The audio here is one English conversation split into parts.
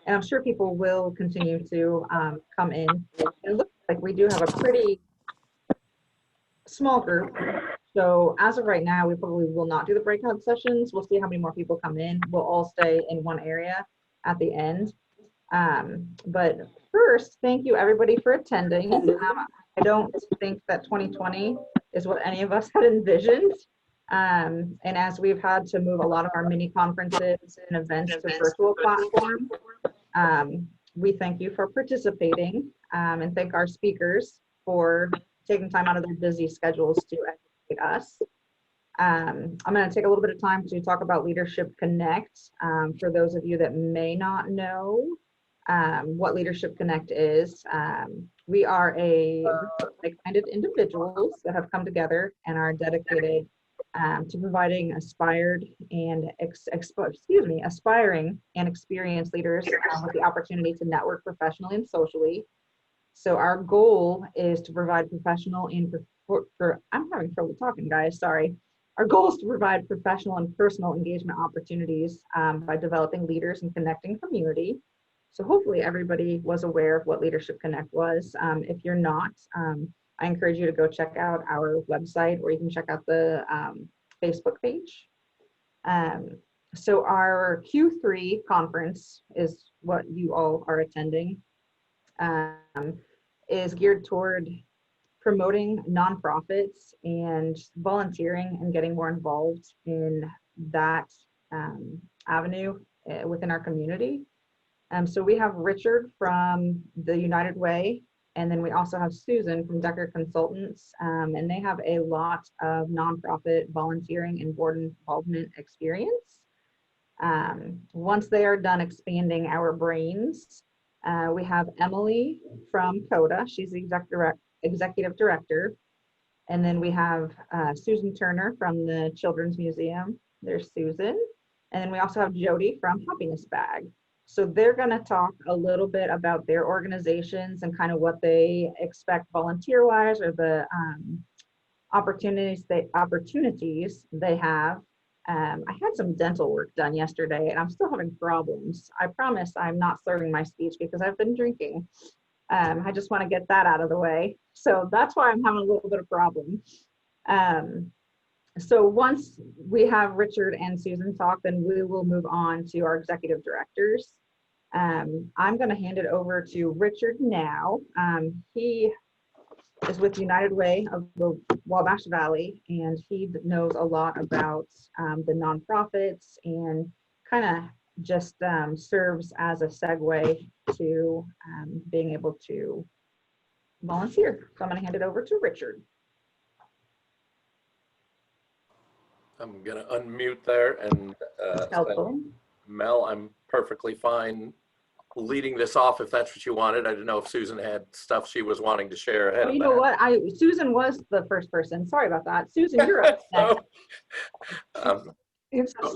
And I'm sure people will continue to come in. It looks like we do have a pretty small group. So as of right now, we probably will not do the breakout sessions. We'll see how many more people come in. We'll all stay in one area at the end. But first, thank you everybody for attending. I don't think that 2020 is what any of us had envisioned. And as we've had to move a lot of our mini conferences and events to virtual platform, we thank you for participating and thank our speakers for taking time out of their busy schedules to educate us. I'm going to take a little bit of time to talk about Leadership Connect. For those of you that may not know what Leadership Connect is, we are a like-minded individuals that have come together and are dedicated to providing aspiring and experienced leaders with the opportunity to network professionally and socially. So our goal is to provide professional and I'm having trouble talking, guys, sorry. Our goal is to provide professional and personal engagement opportunities by developing leaders and connecting community. So hopefully everybody was aware of what Leadership Connect was. If you're not, I encourage you to go check out our website, or you can check out the Facebook page. So our Q3 conference is what you all are attending, is geared toward promoting nonprofits and volunteering and getting more involved in that avenue within our community. So we have Richard from the United Way, and then we also have Susan from Decker Consultants, and they have a lot of nonprofit volunteering and board involvement experience. Once they are done expanding our brains, we have Emily from CODA. She's the executive director. And then we have Susan Turner from the Children's Museum. There's Susan. And then we also have Jody from Happiness Bag. So they're going to talk a little bit about their organizations and kind of what they expect volunteer-wise, or the opportunities they have. I had some dental work done yesterday and I'm still having problems. I promise I'm not slurring my speech because I've been drinking. I just want to get that out of the way. So that's why I'm having a little bit of problem. So once we have Richard and Susan talk, then we will move on to our executive directors. I'm going to hand it over to Richard now. He is with United Way of the Wabash Valley, and he knows a lot about the nonprofits and kind of just serves as a segue to being able to volunteer. So I'm going to hand it over to Richard. I'm going to unmute there, and Mel, I'm perfectly fine leading this off if that's what you wanted. I didn't know if Susan had stuff she was wanting to share ahead of you know what? Susan was the first person. Sorry about that. Susan, you're up next.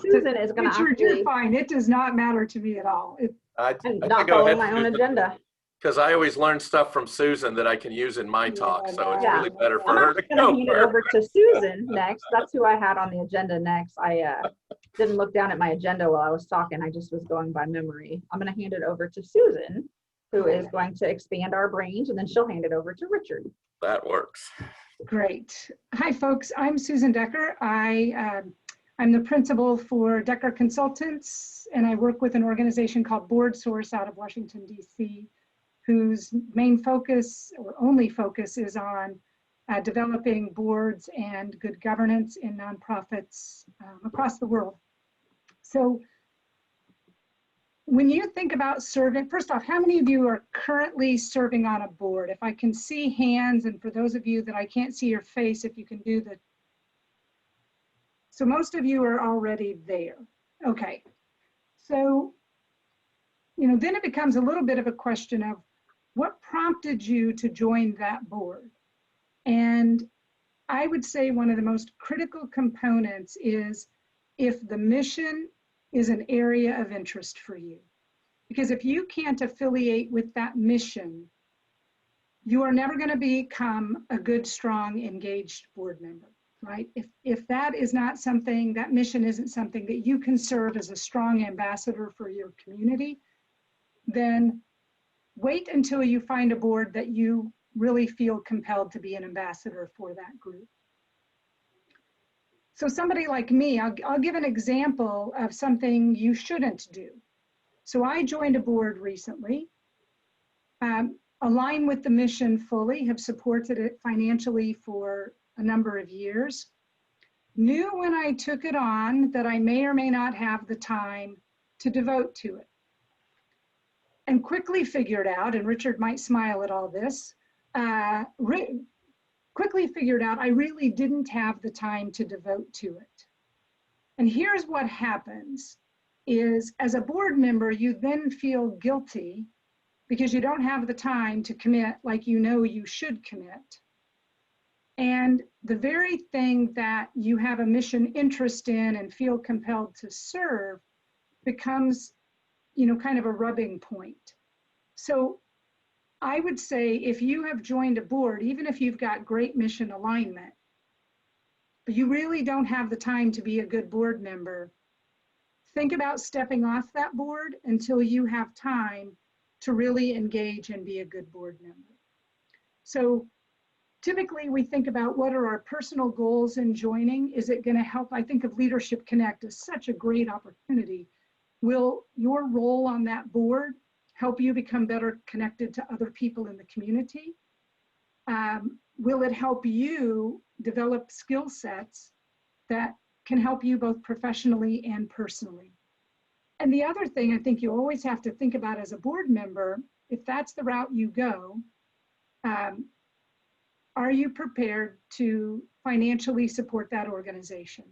Susan is going to Richard, you're fine. It does not matter to me at all. I'm not following my own agenda. Because I always learn stuff from Susan that I can use in my talk, so it's really better for her to go. I'm going to hand it over to Susan next. That's who I had on the agenda next. I didn't look down at my agenda while I was talking. I just was going by memory. I'm going to hand it over to Susan, who is going to expand our brains, and then she'll hand it over to Richard. That works. Great. Hi, folks. I'm Susan Decker. I'm the principal for Decker Consultants, and I work with an organization called BoardSource out of Washington, D.C., whose main focus, or only focus, is on developing boards and good governance in nonprofits across the world. So when you think about serving, first off, how many of you are currently serving on a board? If I can see hands, and for those of you that I can't see your face, if you can do the, so most of you are already there. Okay, so, you know, then it becomes a little bit of a question of what prompted you to join that board? And I would say one of the most critical components is if the mission is an area of interest for you. Because if you can't affiliate with that mission, you are never going to become a good, strong, engaged board member, right? If that is not something, that mission isn't something that you can serve as a strong ambassador for your community, then wait until you find a board that you really feel compelled to be an ambassador for that group. So somebody like me, I'll give an example of something you shouldn't do. So I joined a board recently, align with the mission fully, have supported it financially for a number of years. Knew when I took it on that I may or may not have the time to devote to it. And quickly figured out, and Richard might smile at all this, quickly figured out I really didn't have the time to devote to it. And here's what happens is, as a board member, you then feel guilty because you don't have the time to commit like you know you should commit. And the very thing that you have a mission interest in and feel compelled to serve becomes, you know, kind of a rubbing point. So I would say if you have joined a board, even if you've got great mission alignment, but you really don't have the time to be a good board member, think about stepping off that board until you have time to really engage and be a good board member. So typically we think about what are our personal goals in joining? Is it going to help? I think of Leadership Connect as such a great opportunity. Will your role on that board help you become better connected to other people in the community? Will it help you develop skill sets that can help you both professionally and personally? And the other thing I think you always have to think about as a board member, if that's the route you go, are you prepared to financially support that organization?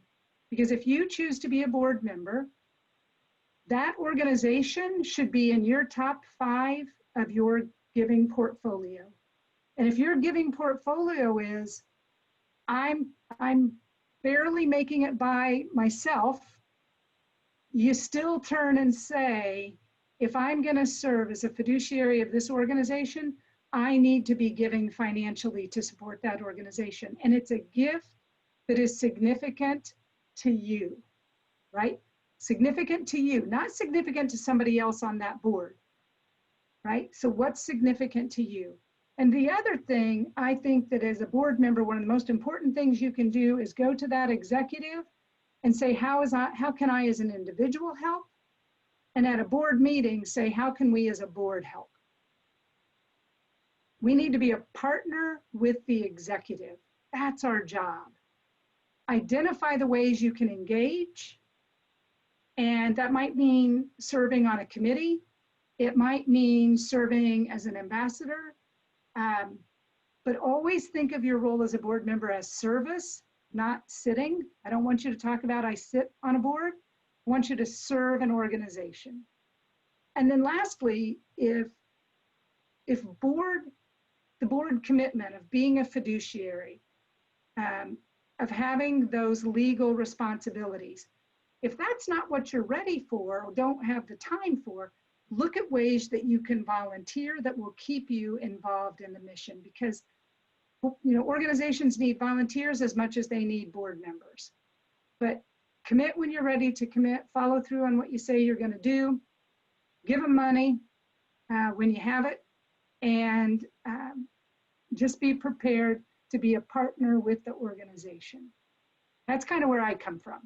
Because if you choose to be a board member, that organization should be in your top 5 of your giving portfolio. And if your giving portfolio is, I'm barely making it by myself, you still turn and say, if I'm going to serve as a fiduciary of this organization, I need to be giving financially to support that organization. And it's a gift that is significant to you, right? Significant to you, not significant to somebody else on that board, right? So what's significant to you? And the other thing, I think that as a board member, one of the most important things you can do is go to that executive and say, how can I as an individual help? And at a board meeting, say, how can we as a board help? We need to be a partner with the executive. That's our job. Identify the ways you can engage. And that might mean serving on a committee. It might mean serving as an ambassador. But always think of your role as a board member as service, not sitting. I don't want you to talk about I sit on a board. I want you to serve an organization. And then lastly, if the board commitment of being a fiduciary, of having those legal responsibilities, if that's not what you're ready for or don't have the time for, look at ways that you can volunteer that will keep you involved in the mission, because organizations need volunteers as much as they need board members. But commit when you're ready to commit, follow through on what you say you're going to do, give them money when you have it, and just be prepared to be a partner with the organization. That's kind of where I come from.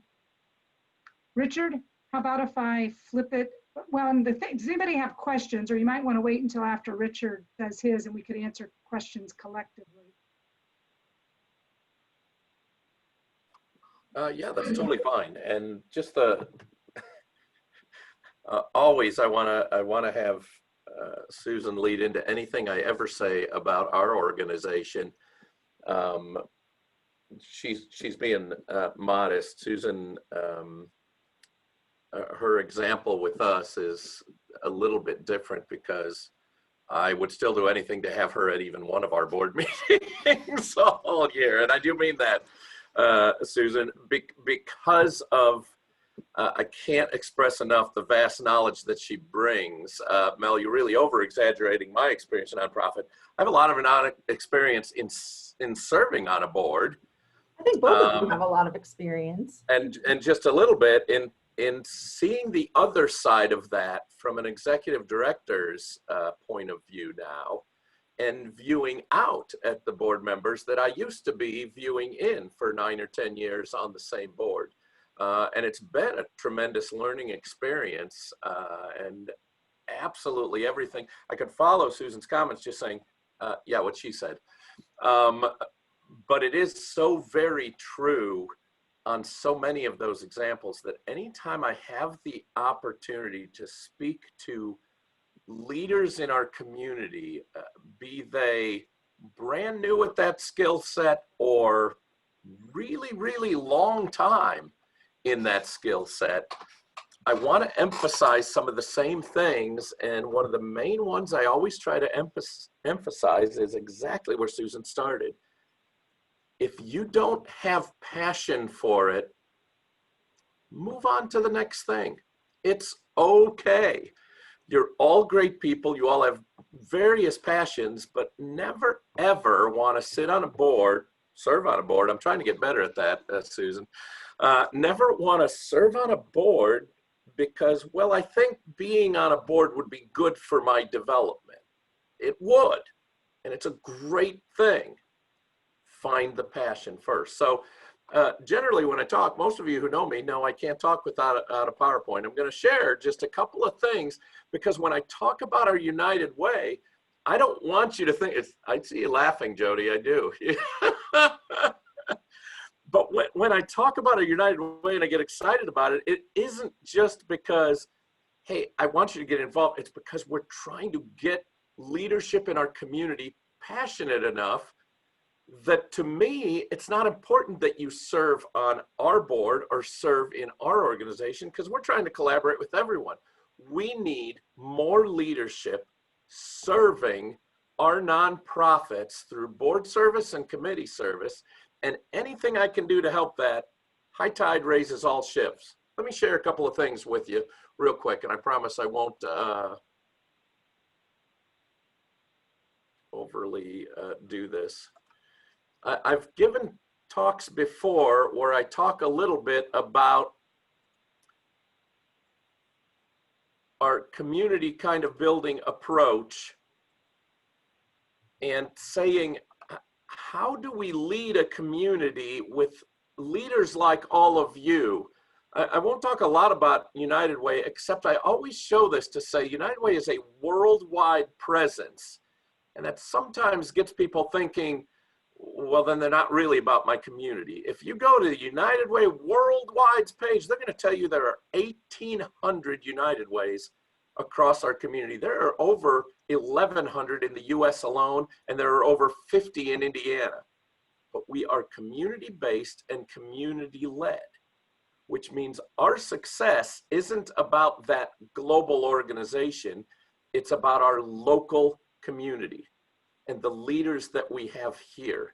Richard, how about if I flip it? Well, does anybody have questions, or you might want to wait until after Richard does his and we could answer questions collectively. Yeah, that's totally fine. And just always I want to have Susan lead into anything I ever say about our organization. She's being modest. Susan, her example with us is a little bit different, because I would still do anything to have her at even one of our board meetings all year. And I do mean that, Susan, because of, I can't express enough the vast knowledge that she brings. Mel, you're really over-exaggerating my experience in nonprofit. I have a lot of experience in serving on a board. I think both of you have a lot of experience. And just a little bit in in seeing the other side of that from an executive director's point of view now, and viewing out at the board members that I used to be viewing in for 9 or 10 years on the same board. And it's been a tremendous learning experience, and absolutely everything. I could follow Susan's comments just saying, yeah, what she said. But it is so very true on so many of those examples that anytime I have the opportunity to speak to leaders in our community, be they brand new at that skill set or really, really long time in that skill set, I want to emphasize some of the same things. And one of the main ones I always try to emphasize is exactly where Susan started. If you don't have passion for it, move on to the next thing. It's okay. You're all great people. You all have various passions, but never, ever want to sit on a board, serve on a board. I'm trying to get better at that, Susan. Never want to serve on a board because, well, I think being on a board would be good for my development. It would, and it's a great thing. Find the passion first. So generally when I talk, most of you who know me know I can't talk without a PowerPoint. I'm going to share just a couple of things because when I talk about our United Way, I don't want you to think, I see you laughing, Jody, I do. But when I talk about a United Way and I get excited about it, it isn't just because, hey, I want you to get involved. It's because we're trying to get leadership in our community passionate enough that to me, it's not important that you serve on our board or serve in our organization because we're trying to collaborate with everyone. We need more leadership serving our nonprofits through board service and committee service. And anything I can do to help that, high tide raises all ships. Let me share a couple of things with you real quick, and I promise I won't overly do this. I've given talks before where I talk a little bit about our community kind of building approach and saying, how do we lead a community with leaders like all of you? I won't talk a lot about United Way, except I always show this to say United Way is a worldwide presence. And that sometimes gets people thinking, well, then they're not really about my community. If you go to the United Way Worldwide's page, they're going to tell you there are 1,800 United Ways across our community. There are over 1,100 in the US alone, and there are over 50 in Indiana. But we are community-based and community-led, which means our success isn't about that global organization. It's about our local community and the leaders that we have here.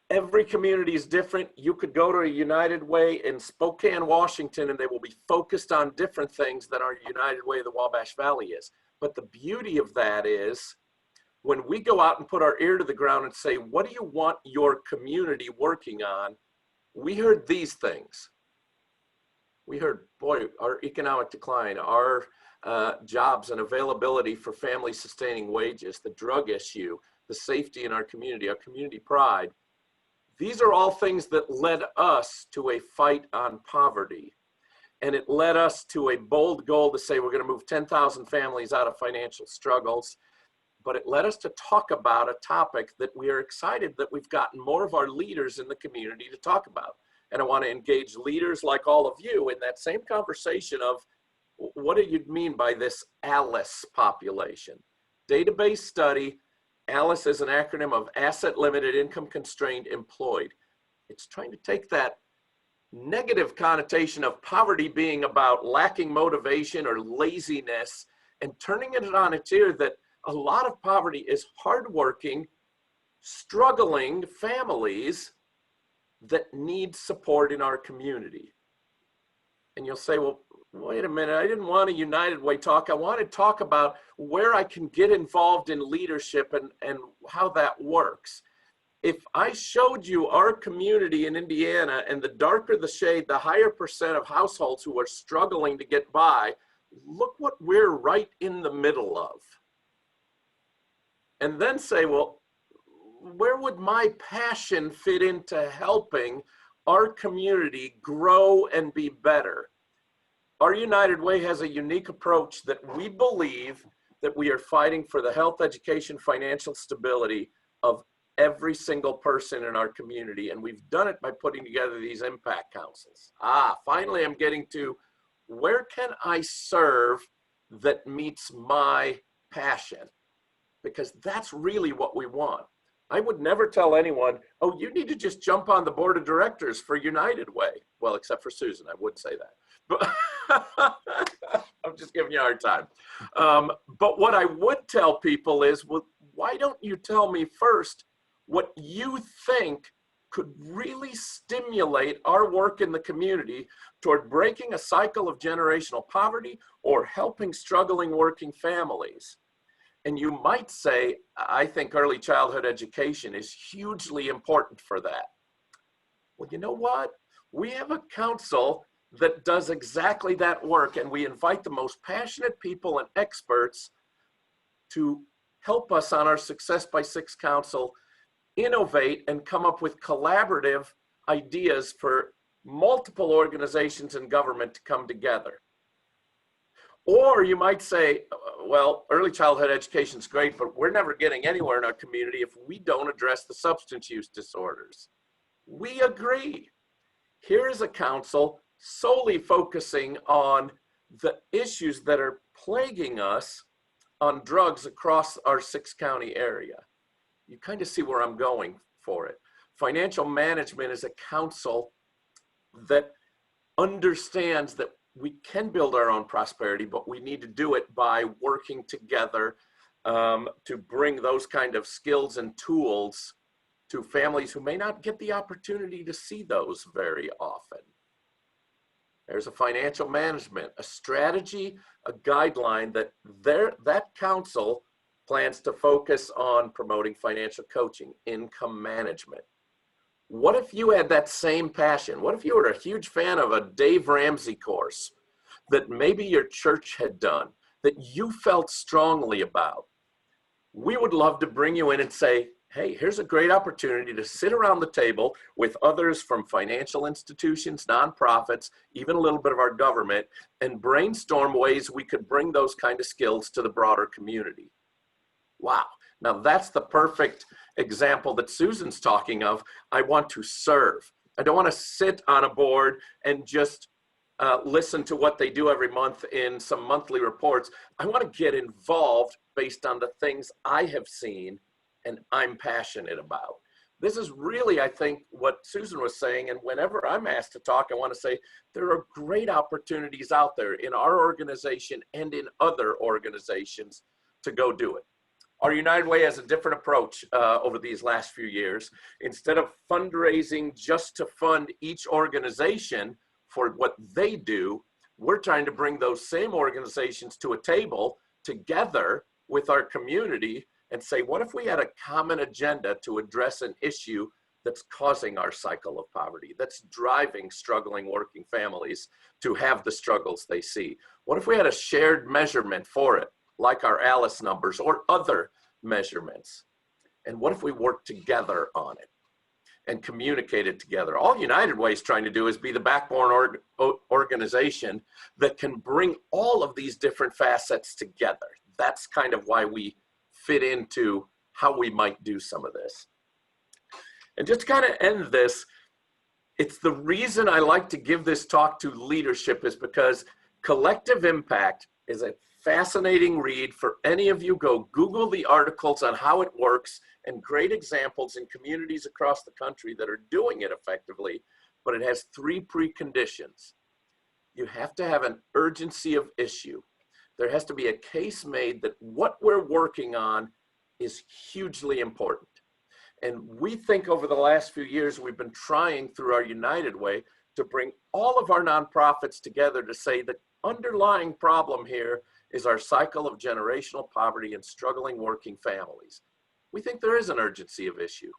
Every community is different. You could go to a United Way in Spokane, Washington, and they will be focused on different things than our United Way of the Wabash Valley is. But the beauty of that is when we go out and put our ear to the ground and say, what do you want your community working on? We heard these things. We heard, boy, our economic decline, our jobs and availability for family sustaining wages, the drug issue, the safety in our community pride. These are all things that led us to a fight on poverty. And it led us to a bold goal to say we're going to move 10,000 families out of financial struggles. But it led us to talk about a topic that we are excited that we've gotten more of our leaders in the community to talk about. And I want to engage leaders like all of you in that same conversation of what do you mean by this ALICE population? Database study. ALICE is an acronym of Asset Limited, Income Constrained, Employed. It's trying to take that negative connotation of poverty being about lacking motivation or laziness and turning it on its ear that a lot of poverty is hardworking, struggling families that need support in our community. And you'll say, well, wait a minute, I didn't want a United Way talk. I want to talk about where I can get involved in leadership and how that works. if I showed you our community in Indiana, and the darker the shade, the higher percent of households who are struggling to get by, look what we're right in the middle of. And then say, well, where would my passion fit into helping our community grow and be better? Our United Way has a unique approach that we believe that we are fighting for the health, education, financial stability of every single person in our community. And we've done it by putting together these impact councils. Finally, I'm getting to where can I serve that meets my passion? Because that's really what we want. I would never tell anyone, oh, you need to just jump on the board of directors for United Way. Well, except for Susan, I would say that. But I'm just giving you a hard time. But what I would tell people is, well, why don't you tell me first what you think could really stimulate our work in the community toward breaking a cycle of generational poverty or helping struggling working families? And you might say, I think early childhood education is hugely important for that. Well, you know what? We have a council that does exactly that work, and we invite the most passionate people and experts to help us on our Success by Six Council innovate and come up with collaborative ideas for multiple organizations and government to come together. Or you might say, well, early childhood education is great, but we're never getting anywhere in our community if we don't address the substance use disorders. We agree. Here is a council solely focusing on the issues that are plaguing us on drugs across our 6-county area. You kind of see where I'm going for it. Financial management is a council that understands that we can build our own prosperity, but we need to do it by working together to bring those kind of skills and tools to families who may not get the opportunity to see those very often. There's a financial management, a strategy, a guideline that council plans to focus on promoting financial coaching, income management. What if you had that same passion? What if you were a huge fan of a Dave Ramsey course that maybe your church had done, that you felt strongly about? We would love to bring you in and say, hey, here's a great opportunity to sit around the table with others from financial institutions, nonprofits, even a little bit of our government, and brainstorm ways we could bring those kind of skills to the broader community. Wow. Now that's the perfect example that Susan's talking of. I want to serve. I don't want to sit on a board and just listen to what they do every month in some monthly reports. I want to get involved based on the things I have seen and I'm passionate about. This is really, I think, what Susan was saying. And whenever I'm asked to talk, I want to say there are great opportunities out there in our organization and in other organizations to go do it. Our United Way has a different approach over these last few years. Instead of fundraising just to fund each organization for what they do, we're trying to bring those same organizations to a table together with our community and say, what if we had a common agenda to address an issue that's causing our cycle of poverty, that's driving struggling working families to have the struggles they see? What if we had a shared measurement for it, like our ALICE numbers or other measurements? And what if we work together on it and communicate it together? All United Way is trying to do is be the backbone organization that can bring all of these different facets together. That's kind of why we fit into how we might do some of this. And just to kind of end this, it's the reason I like to give this talk to leadership is because Collective Impact is a fascinating read for any of you. Go Google the articles on how it works and great examples in communities across the country that are doing it effectively, but it has 3 preconditions. You have to have an urgency of issue. There has to be a case made that what we're working on is hugely important. And we think over the last few years, we've been trying through our United Way to bring all of our nonprofits together to say the underlying problem here is our cycle of generational poverty and struggling working families. We think there is an urgency of issue.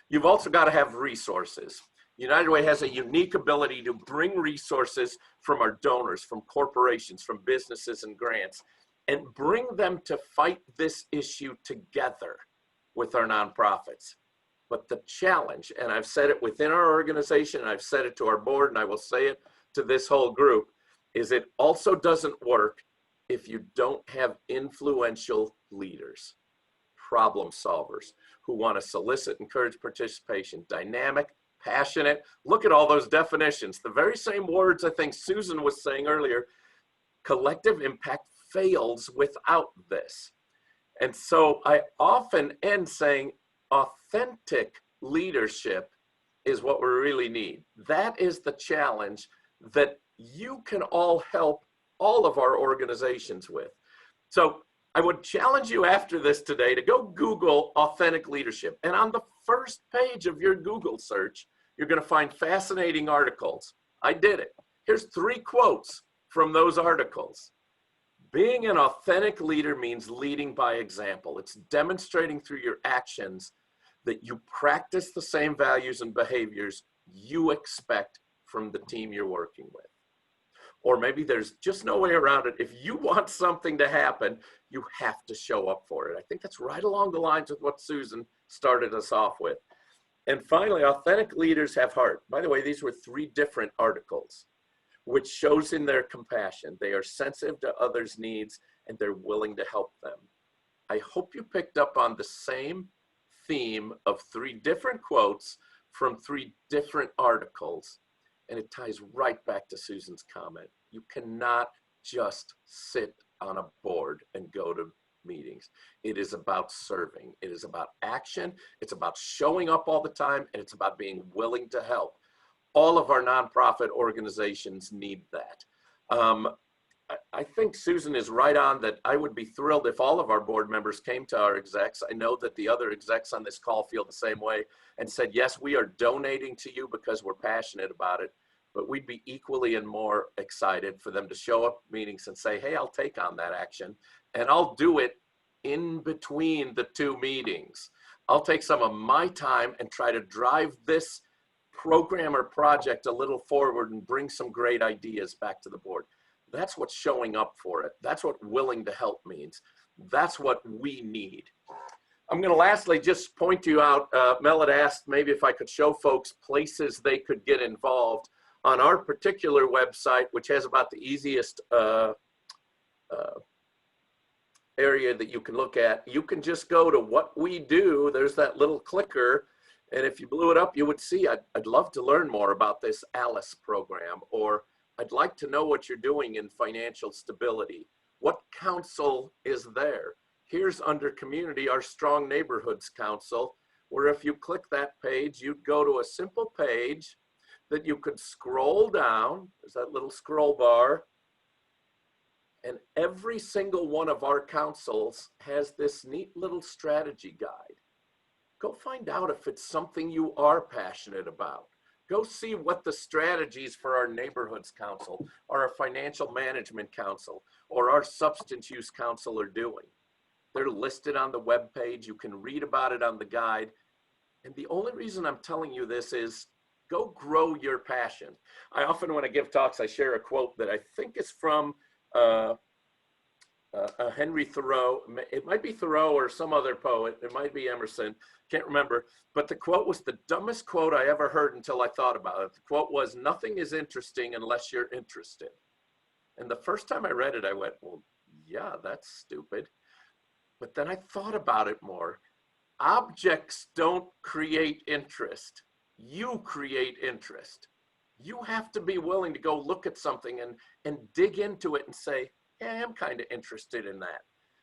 You've also got to have resources. United Way has a unique ability to bring resources from our donors, from corporations, from businesses and grants, and bring them to fight this issue together with our nonprofits. But the challenge, and I've said it within our organization, and I've said it to our board, and I will say it to this whole group, is it also doesn't work if you don't have influential leaders, problem solvers, who want to solicit, encourage participation, dynamic, passionate. Look at all those definitions. The very same words I think Susan was saying earlier. Collective impact fails without this. And so I often end saying authentic leadership is what we really need. That is the challenge that you can all help all of our organizations with. So I would challenge you after this today to go Google authentic leadership. And on the first page of your Google search, you're going to find fascinating articles. I did it. Here's 3 quotes from those articles. Being an authentic leader means leading by example. It's demonstrating through your actions that you practice the same values and behaviors you expect from the team you're working with. Or maybe there's just no way around it. If you want something to happen, you have to show up for it. I think that's right along the lines with what Susan started us off with. And finally, authentic leaders have heart. By the way, these were 3 different articles, which shows in their compassion. They are sensitive to others' needs and they're willing to help them. I hope you picked up on the same theme of 3 different quotes from 3 different articles. And it ties right back to Susan's comment. You cannot just sit on a board and go to meetings. It is about serving. It is about action. It's about showing up all the time, and it's about being willing to help. All of our nonprofit organizations need that. I think Susan is right on that. I would be thrilled if all of our board members came to our execs. I know that the other execs on this call feel the same way and said, yes, we are donating to you because we're passionate about it, but we'd be equally and more excited for them to show up at meetings and say, hey, I'll take on that action and I'll do it in between the 2 meetings. I'll take some of my time and try to drive this program or project a little forward and bring some great ideas back to the board. That's what showing up for it. That's what willing to help means. That's what we need. I'm going to lastly just point you out. Mel had asked maybe if I could show folks places they could get involved on our particular website, which has about the easiest area that you can look at. You can just go to what we do. There's that little clicker. And if you blew it up, you would see, I'd love to learn more about this ALICE program, or I'd like to know what you're doing in financial stability. What council is there? Here's under community, our Strong Neighborhoods Council, where if you click that page, you'd go to a simple page that you could scroll down. There's that little scroll bar. And every single one of our councils has this neat little strategy guide. Go find out if it's something you are passionate about. Go see what the strategies for our neighborhoods council or our financial management council or our substance use council are doing. They're listed on the webpage. You can read about it on the guide. And the only reason I'm telling you this is go grow your passion. I often, when I give talks, I share a quote that I think is from Henry Thoreau. It might be Thoreau or some other poet. It might be Emerson. Can't remember. But the quote was the dumbest quote I ever heard until I thought about it. The quote was, "Nothing is interesting unless you're interested." And the first time I read it, I went, well, yeah, that's stupid. But then I thought about it more. Objects don't create interest. You create interest. You have to be willing to go look at something and dig into it and say, yeah, I am kind of interested in that.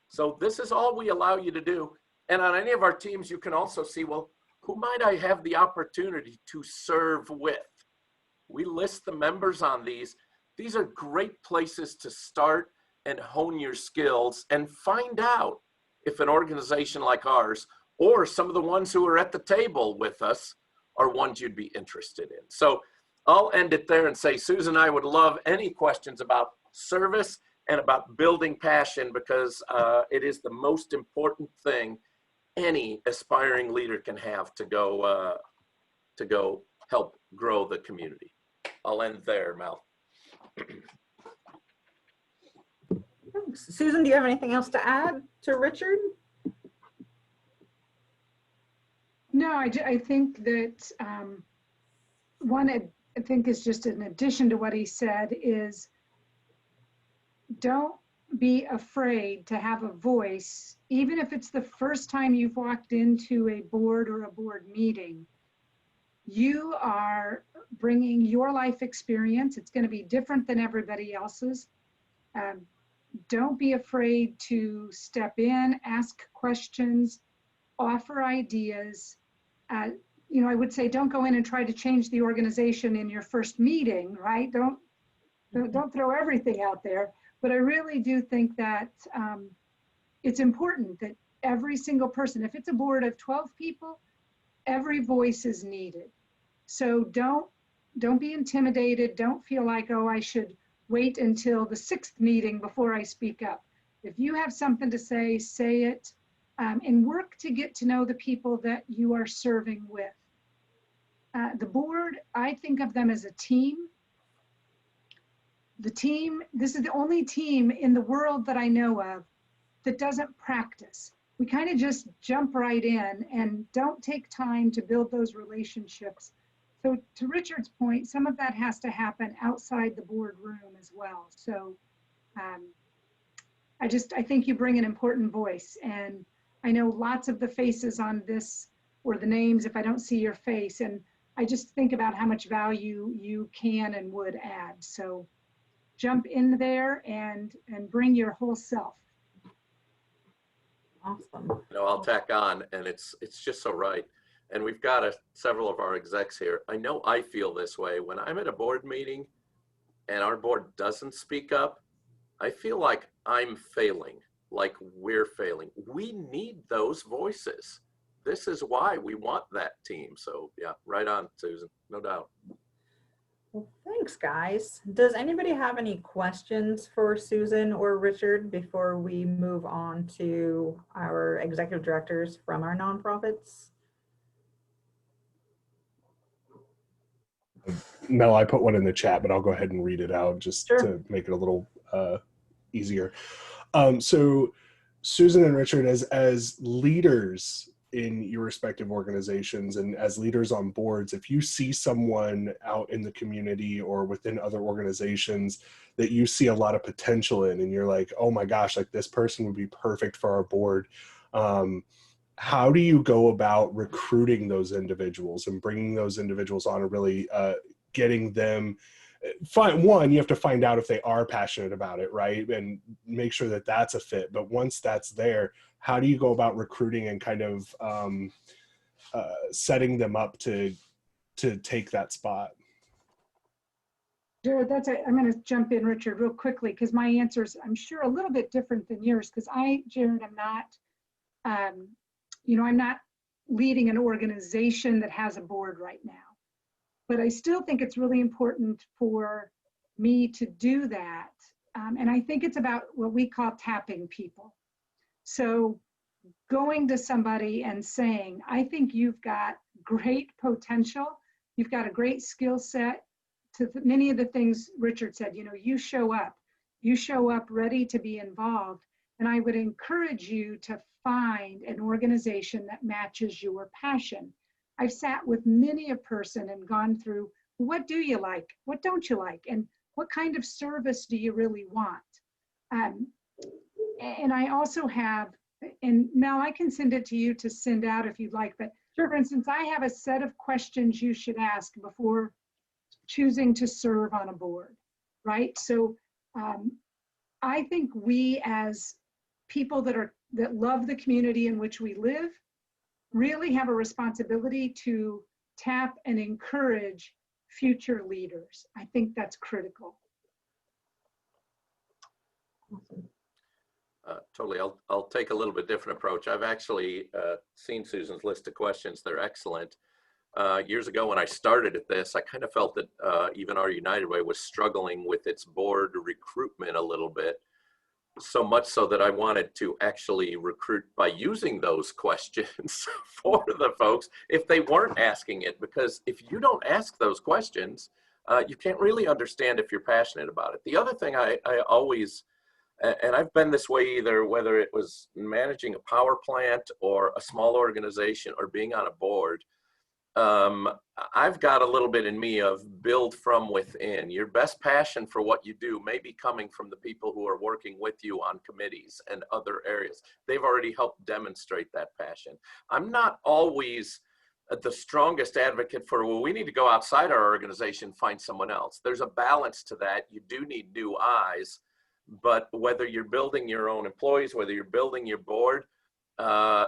So this is all we allow you to do. And on any of our teams, you can also see, well, who might I have the opportunity to serve with? We list the members on these. These are great places to start and hone your skills and find out if an organization like ours or some of the ones who are at the table with us are ones you'd be interested in. So I'll end it there and say, Susan and I would love any questions about service and about building passion, because it is the most important thing any aspiring leader can have to go help grow the community. I'll end there, Mel. Thanks. Susan, do you have anything else to add to Richard? No, I think that one, I think is just in addition to what he said is don't be afraid to have a voice, even if it's the first time you've walked into a board or a board meeting. You are bringing your life experience. It's going to be different than everybody else's. Don't be afraid to step in, ask questions, offer ideas. You know, I would say don't go in and try to change the organization in your first meeting, right? Don't throw everything out there. But I really do think that it's important that every single person, if it's a board of 12 people, every voice is needed. So don't be intimidated. Don't feel like, oh, I should wait until the 6th meeting before I speak up. If you have something to say it, and work to get to know the people that you are serving with. The board, I think of them as a team. The team, this is the only team in the world that I know of that doesn't practice. We kind of just jump right in and don't take time to build those relationships. So to Richard's point, some of that has to happen outside the board room as well. So I think you bring an important voice, and I know lots of the faces on this, or the names if I don't see your face, and I just think about how much value you can and would add. So jump in there and bring your whole self. Awesome. You know, I'll tack on, and it's just so right. And we've got several of our execs here. I know I feel this way when I'm at a board meeting and our board doesn't speak up. I feel like I'm failing, like we're failing. We need those voices. This is why we want that team. So yeah, right on, Susan, no doubt. Well, thanks, guys. Does anybody have any questions for Susan or Richard before we move on to our executive directors from our nonprofits? Mel, I put one in the chat, but I'll go ahead and read it out just Sure. to make it a little easier. So Susan and Richard, as leaders in your respective organizations and as leaders on boards, if you see someone out in the community or within other organizations that you see a lot of potential in, and you're like, oh my gosh, like this person would be perfect for our board, how do you go about recruiting those individuals and bringing those individuals on and really getting them, you have to find out if they are passionate about it, right? And make sure that that's a fit. But once that's there, how do you go about recruiting and kind of setting them up to take that spot? Jared, I'm going to jump in, Richard, real quickly, because my answer is, I'm sure, a little bit different than yours, because Jared, I'm not, I'm not leading an organization that has a board right now. But I still think it's really important for me to do that. And I think it's about what we call tapping people. So going to somebody and saying, I think you've got great potential. You've got a great skill set to many of the things Richard said. You show up ready to be involved. And I would encourage you to find an organization that matches your passion. I've sat with many a person and gone through, what do you like? What don't you like? And what kind of service do you really want? And I also have, and Mel, I can send it to you to send out if you'd like, but for instance, I have a set of questions you should ask before choosing to serve on a board, right? So I think we as people that love the community in which we live really have a responsibility to tap and encourage future leaders. I think that's critical. Awesome. Totally. I'll take a little bit different approach. I've actually seen Susan's list of questions. They're excellent. Years ago when I started at this, I kind of felt that even our United Way was struggling with its board recruitment a little bit. so much so that I wanted to actually recruit by using those questions for the folks if they weren't asking it, because if you don't ask those questions, you can't really understand if you're passionate about it. The other thing I always, and I've been this way either, whether it was managing a power plant or a small organization or being on a board, I've got a little bit in me of build from within. Your best passion for what you do may be coming from the people who are working with you on committees and other areas. They've already helped demonstrate that passion. I'm not always the strongest advocate for, well, we need to go outside our organization, find someone else. There's a balance to that. You do need new eyes, but whether you're building your own employees, whether you're building your board,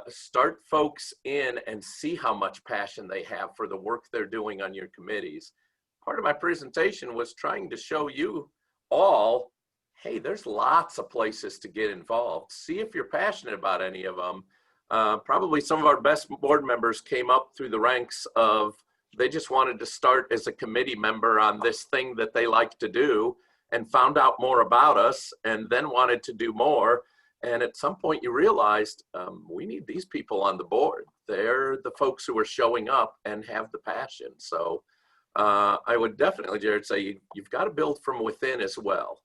start folks in and see how much passion they have for the work they're doing on your committees. Part of my presentation was trying to show you all, hey, there's lots of places to get involved. See if you're passionate about any of them. Probably some of our best board members came up through the ranks of, they just wanted to start as a committee member on this thing that they like to do and found out more about us and then wanted to do more. And at some point you realized we need these people on the board. They're the folks who are showing up and have the passion. So I would definitely, Jared, say you've got to build from within as well.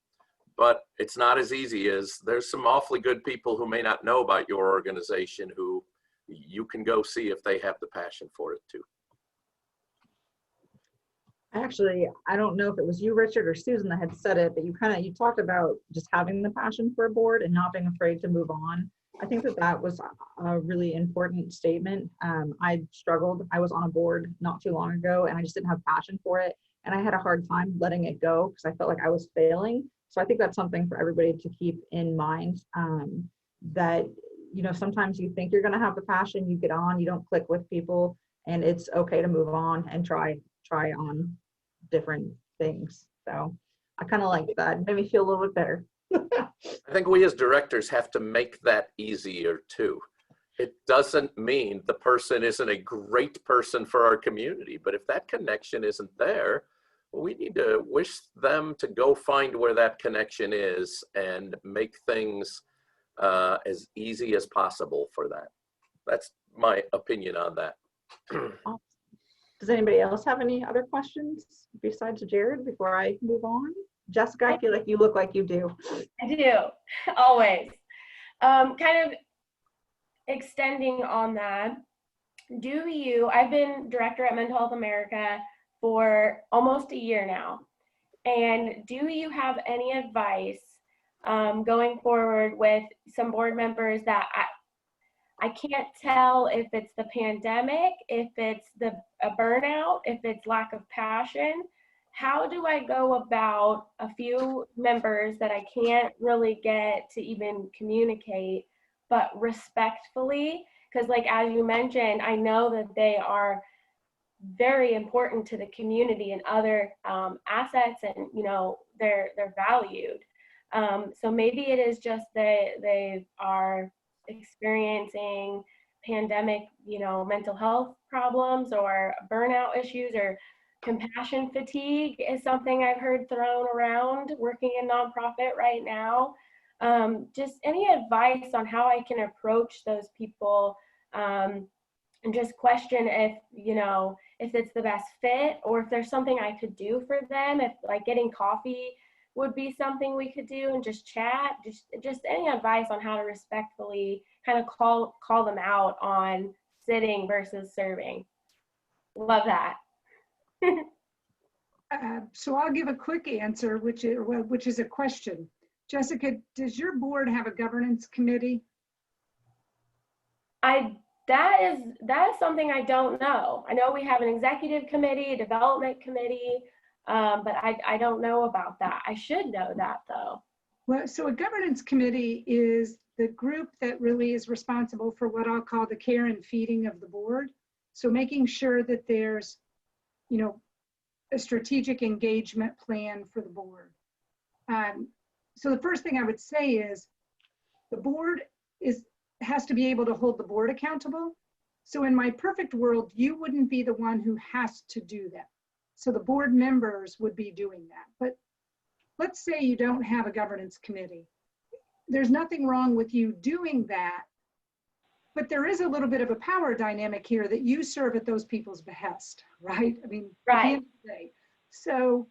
But it's not as easy as, there's some awfully good people who may not know about your organization who you can go see if they have the passion for it too. Actually, I don't know if it was you, Richard, or Susan that had said it, but you talked about just having the passion for a board and not being afraid to move on. I think that was a really important statement. I struggled. I was on a board not too long ago and I just didn't have passion for it. And I had a hard time letting it go because I felt like I was failing. So I think that's something for everybody to keep in mind, that, you know, sometimes you think you're going to have the passion, you get on, you don't click with people, and it's okay to move on and try on different things. So I kind of like that. It made me feel a little bit better. I think we as directors have to make that easier too. It doesn't mean the person isn't a great person for our community, but if that connection isn't there, we need to wish them to go find where that connection is and make things as easy as possible for that. That's my opinion on that. Does anybody else have any other questions besides Jared before I move on? Jessica, I feel like you look like you do. I do, always. Kind of extending on that, I've been director at Mental Health America for almost a year now. And do you have any advice going forward with some board members that I can't tell if it's the pandemic, if it's a burnout, if it's lack of passion? How do I go about a few members that I can't really get to even communicate, but respectfully? Because like, as you mentioned, I know that they are very important to the community and other assets, and you know, they're valued. So maybe it is just they are experiencing pandemic, you know, mental health problems or burnout issues, or compassion fatigue is something I've heard thrown around working in nonprofit right now. Just any advice on how I can approach those people, and just question if, you know, if it's the best fit or if there's something I could do for them, if like getting coffee would be something we could do and just chat, just any advice on how to respectfully kind of call them out on sitting versus serving. Love that. So I'll give a quick answer, which is a question. Jessica, does your board have a governance committee? That is something I don't know. I know we have an executive committee, a development committee, but I don't know about that. I should know that though. Well, so a governance committee is the group that really is responsible for what I'll call the care and feeding of the board. So making sure that there's, you know, a strategic engagement plan for the board. So the first thing I would say is the board has to be able to hold the board accountable. So in my perfect world, you wouldn't be the one who has to do that. So the board members would be doing that. But let's say you don't have a governance committee. there's nothing wrong with you doing that. But there is a little bit of a power dynamic here that you serve at those people's behest, right? I mean, at the Right. end of the day. So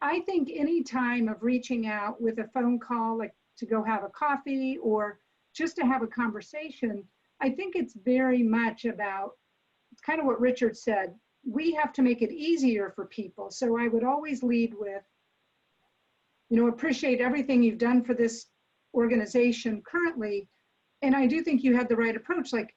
I think any time of reaching out with a phone call, like to go have a coffee or just to have a conversation, I think it's very much about, it's kind of what Richard said, we have to make it easier for people. So I would always lead with, you know, appreciate everything you've done for this organization currently. And I do think you had the right approach. Like,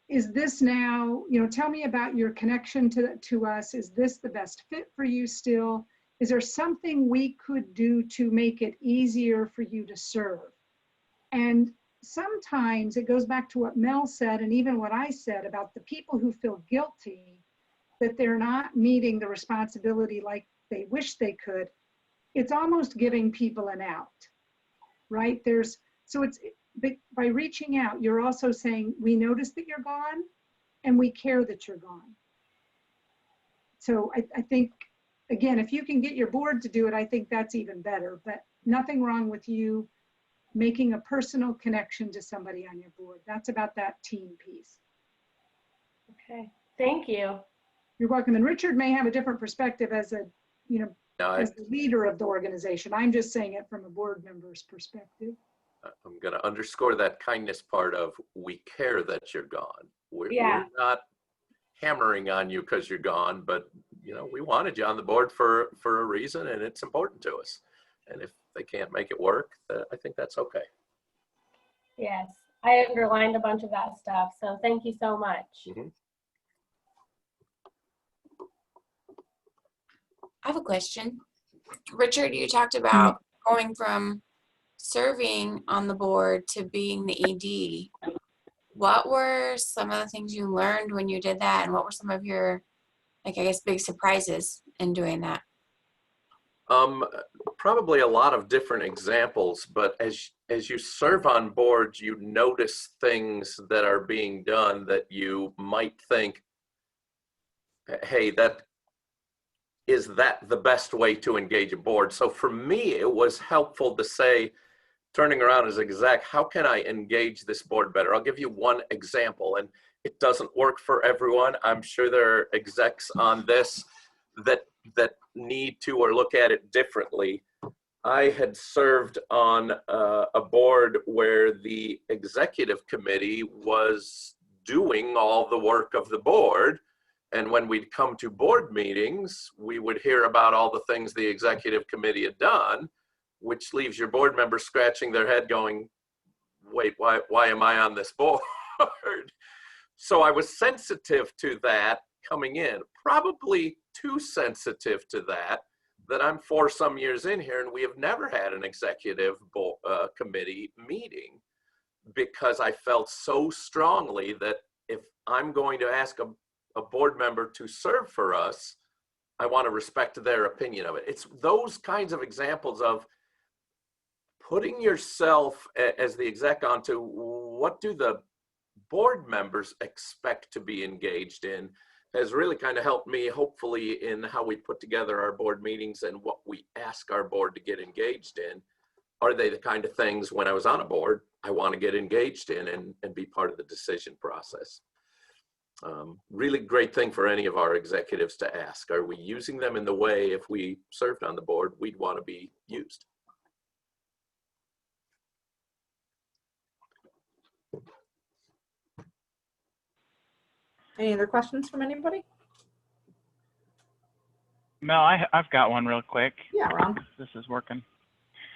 is this now, you know, tell me about your connection to us. Is this the best fit for you still? Is there something we could do to make it easier for you to serve? And sometimes it goes back to what Mel said, and even what I said about the people who feel guilty that they're not meeting the responsibility like they wish they could. It's almost giving people an out, right? So it's, by reaching out, you're also saying, we notice that you're gone and we care that you're gone. So I think, again, if you can get your board to do it, I think that's even better, but nothing wrong with you making a personal connection to somebody on your board. That's about that team piece. Okay, thank you. You're welcome. And Richard may have a different perspective as a, you know, No, as the leader of the organization. I'm just saying it from a board member's perspective. I'm going to underscore that kindness part of, we care that you're gone. We're not hammering on you because you're gone, but you know, we wanted you on the board for a reason, and it's important to us. And if they can't make it work, I think that's okay. Yes, I underlined a bunch of that stuff, so thank you so much. Mhm. I have a question. Richard, you talked about going from serving on the board to being the ED. What were some of the things you learned when you did that? And what were some of your, like, I guess, big surprises in doing that? Probably a lot of different examples, but as you serve on boards, you notice things that are being done that you might think, hey, is that the best way to engage a board? So for me, it was helpful to say, turning around as exec, how can I engage this board better? I'll give you one example, and it doesn't work for everyone. I'm sure there are execs on this that need to or look at it differently. I had served on a board where the executive committee was doing all the work of the board. And when we'd come to board meetings, we would hear about all the things the executive committee had done, which leaves your board members scratching their head going, wait, why am I on this board? So I was sensitive to that coming in, probably too sensitive to that I'm some years in here and we have never had an executive committee meeting, because I felt so strongly that if I'm going to ask a board member to serve for us, I want to respect their opinion of it. It's those kinds of examples of putting yourself as the exec onto what do the board members expect to be engaged in has really kind of helped me, hopefully, in how we put together our board meetings and what we ask our board to get engaged in. Are they the kind of things, when I was on a board, I want to get engaged in and be part of the decision process? Really great thing for any of our executives to ask. Are we using them in the way, if we served on the board, we'd want to be used? Any other questions from anybody? Mel, I've got one real quick. Yeah, Ron. This is working.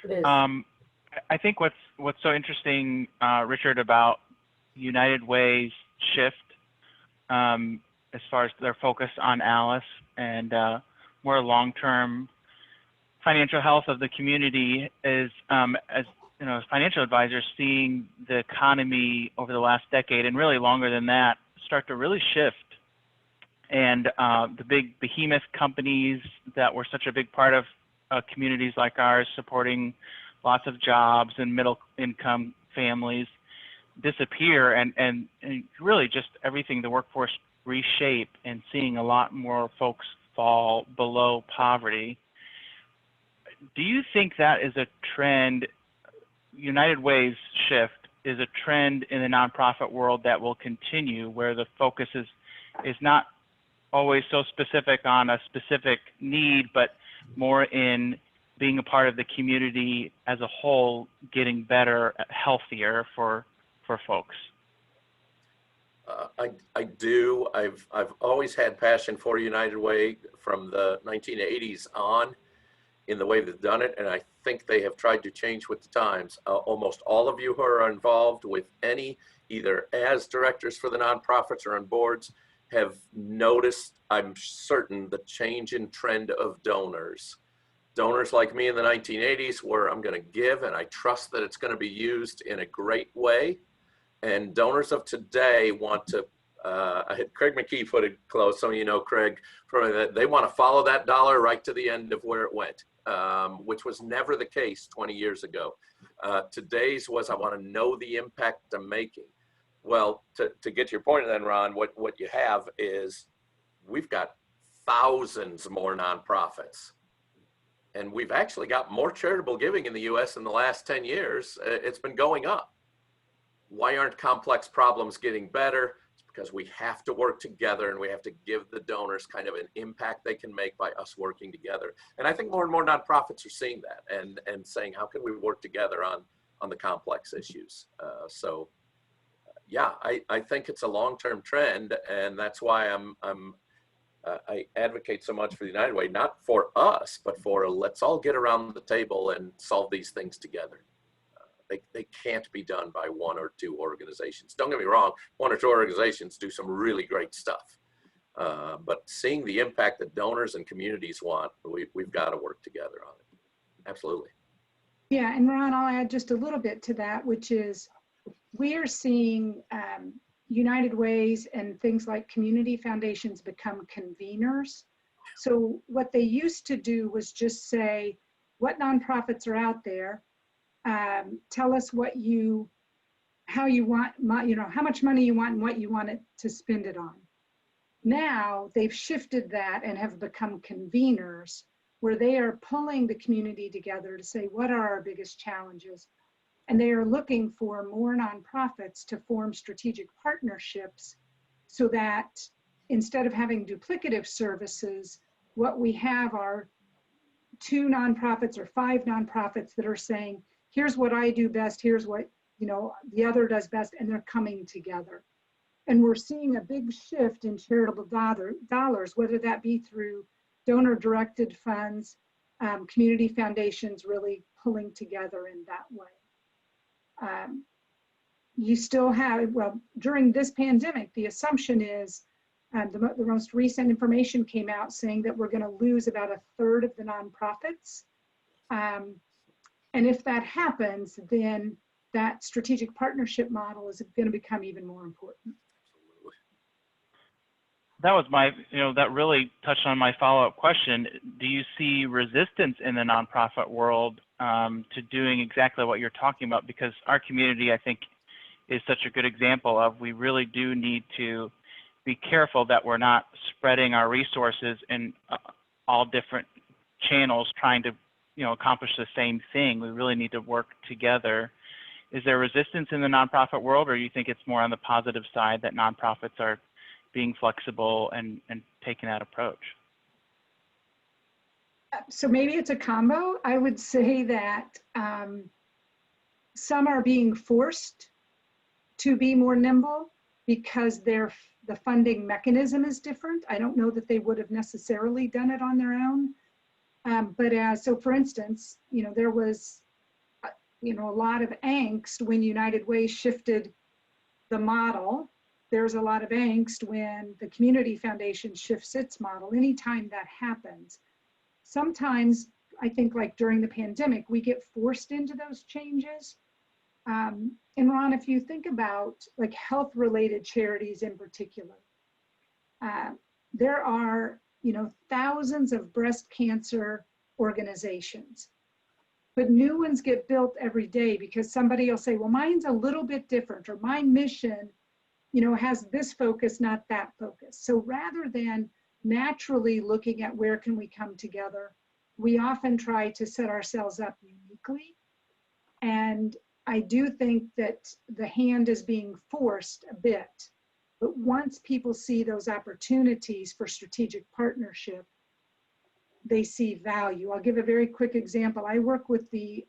It is. I think what's so interesting, Richard, about United Way's shift, as far as their focus on ALICE and more long-term financial health of the community, is as you know, as financial advisors, seeing the economy over the last decade and really longer than that start to really shift. And the big behemoth companies that were such a big part of communities like ours, supporting lots of jobs and middle income families, disappear, and really just everything, the workforce reshape, and seeing a lot more folks fall below poverty. Do you think that is a trend United Way's shift is a trend in the nonprofit world that will continue, where the focus is not always so specific on a specific need, but more in being a part of the community as a whole, getting better, healthier for folks. I do. I've always had passion for United Way from the 1980s on in the way they've done it, and I think they have tried to change with the times. Almost all of you who are involved with any, either as directors for the nonprofits or on boards, have noticed, I'm certain, the change in trend of donors. Donors like me in the 1980s, where I'm going to give and I trust that it's going to be used in a great way. And donors of today want to, I had Craig McKee put it close, some of you know Craig, they want to follow that dollar right to the end of where it went, which was never the case 20 years ago. Today's was, I want to know the impact I'm making. Well, to get to your point then, Ron, what you have is we've got thousands more nonprofits. And we've actually got more charitable giving in the US in the last 10 years. It's been going up. Why aren't complex problems getting better? It's because we have to work together and we have to give the donors kind of an impact they can make by us working together. And I think more and more nonprofits are seeing that and saying, how can we work together on the complex issues? Yeah, I think it's a long-term trend, and that's why I advocate so much for the United Way, not for us, but for let's all get around the table and solve these things together. They can't be done by one or two organizations. Don't get me wrong, one or two organizations do some really great stuff. But seeing the impact that donors and communities want, we've got to work together on it. Absolutely. Yeah, and Ron, I'll add just a little bit to that, which is we are seeing United Ways and things like community foundations become conveners. So what they used to do was just say, what nonprofits are out there? Tell us how you want, how much money you want and what you want it to spend it on. Now they've shifted that and have become conveners, where they are pulling the community together to say, what are our biggest challenges? And they are looking for more nonprofits to form strategic partnerships so that instead of having duplicative services, what we have are 2 nonprofits or 5 nonprofits that are saying, here's what I do best, here's what the other does best, and they're coming together. And we're seeing a big shift in charitable dollars, whether that be through donor-directed funds, community foundations really pulling together in that way. You still have, well, during this pandemic, the assumption is, the most recent information came out saying that we're going to lose about 1/3 of the nonprofits. And if that happens, then that strategic partnership model is going to become even more important. That was my, that really touched on my follow-up question. Do you see resistance in the nonprofit world to doing exactly what you're talking about? Because our community, I think, is such a good example of, we really do need to be careful that we're not spreading our resources in all different channels trying to, accomplish the same thing. We really need to work together. Is there resistance in the nonprofit world, or do you think it's more on the positive side that nonprofits are being flexible and taking that approach? So maybe it's a combo. I would say that some are being forced to be more nimble because the funding mechanism is different. I don't know that they would have necessarily done it on their own. So for instance, there was, a lot of angst when United Way shifted the model. There's a lot of angst when the community foundation shifts its model. Anytime that happens, sometimes I think, like during the pandemic, we get forced into those changes. And Ron, if you think about like health-related charities in particular, there are, thousands of breast cancer organizations, but new ones get built every day because somebody will say, well, mine's a little bit different, or my mission, has this focus, not that focus. So rather than naturally looking at where can we come together, we often try to set ourselves up uniquely. And I do think that the hand is being forced a bit. But once people see those opportunities for strategic partnership, they see value. I'll give a very quick example. I work with the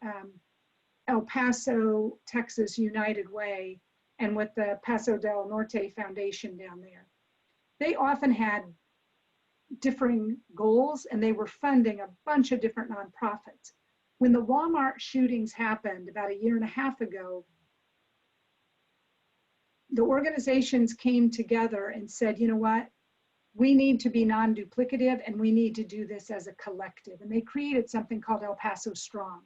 El Paso, Texas United Way and with the Paso del Norte Foundation down there. They often had differing goals and they were funding a bunch of different nonprofits. When the Walmart shootings happened about 1.5 years ago, the organizations came together and said, you know what? We need to be non-duplicative and we need to do this as a collective. And they created something called El Paso Strong.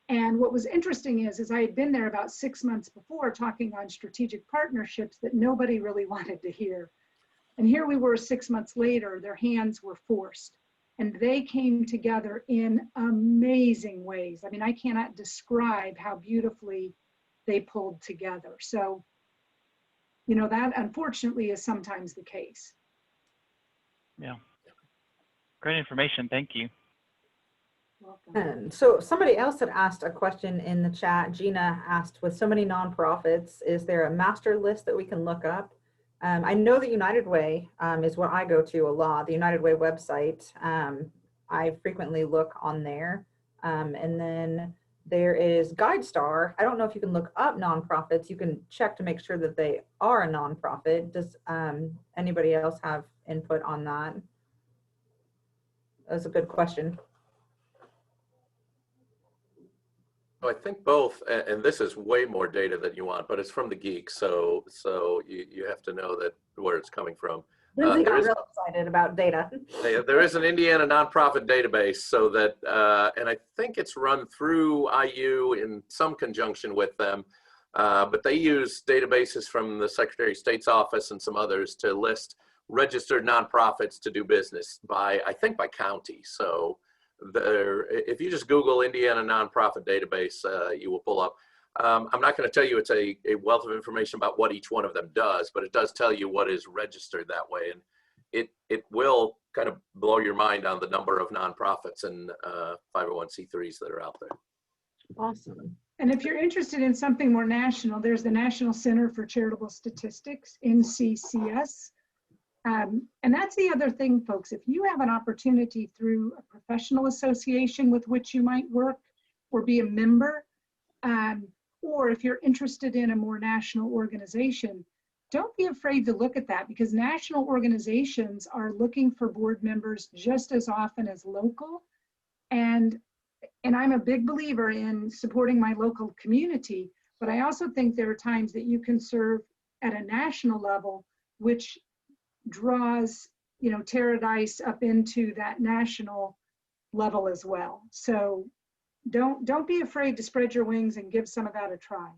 And what was interesting is I had been there about 6 months before talking on strategic partnerships that nobody really wanted to hear. And here we were 6 months later, their hands were forced. And they came together in amazing ways. I mean, I cannot describe how beautifully they pulled together. So, you know, that unfortunately is sometimes the case. Yeah. Great information. Thank you. Welcome. So somebody else had asked a question in the chat. Gina asked, with so many nonprofits, is there a master list that we can look up? I know the United Way is what I go to a lot, the United Way website. I frequently look on there. And then there is GuideStar. I don't know if you can look up nonprofits. You can check to make sure that they are a nonprofit. Does anybody else have input on that? That's a good question. I think both, and this is way more data than you want, but it's from the geeks, so you have to know that where it's coming from. Lindsay got real excited about data. There is an Indiana nonprofit database, so that, and I think it's run through IU in some conjunction with them, but they use databases from the Secretary of State's office and some others to list registered nonprofits to do business by, I think, by county. So if you just Google Indiana nonprofit database, you will pull up. I'm not going to tell you it's a wealth of information about what each one of them does, but it does tell you what is registered that way. And it will kind of blow your mind on the number of nonprofits and 501c3s that are out there. Awesome. And if you're interested in something more national, there's the National Center for Charitable Statistics, NCCS. And that's the other thing, folks. If you have an opportunity through a professional association with which you might work or be a member, or if you're interested in a more national organization, don't be afraid to look at that, because national organizations are looking for board members just as often as local. And I'm a big believer in supporting my local community, but I also think there are times that you can serve at a national level, which draws, you know, Terradice up into that national level as well. So don't be afraid to spread your wings and give some of that a try.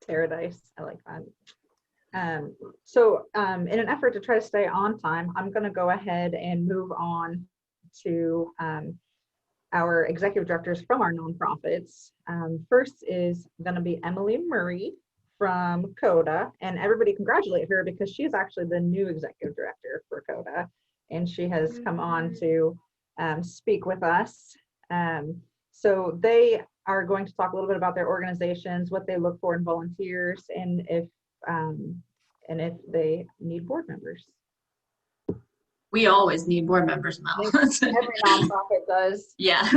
Terradice, I like that. So in an effort to try to stay on time, I'm going to go ahead and move on to our executive directors from our nonprofits. First is going to be Emily Murray from CODA, and everybody congratulate her because she is actually the new executive director for CODA, and she has come on to speak with us. So they are going to talk a little bit about their organizations, what they look for in volunteers, and if they need board members. We always need board members, Mel. Every nonprofit does. Yeah,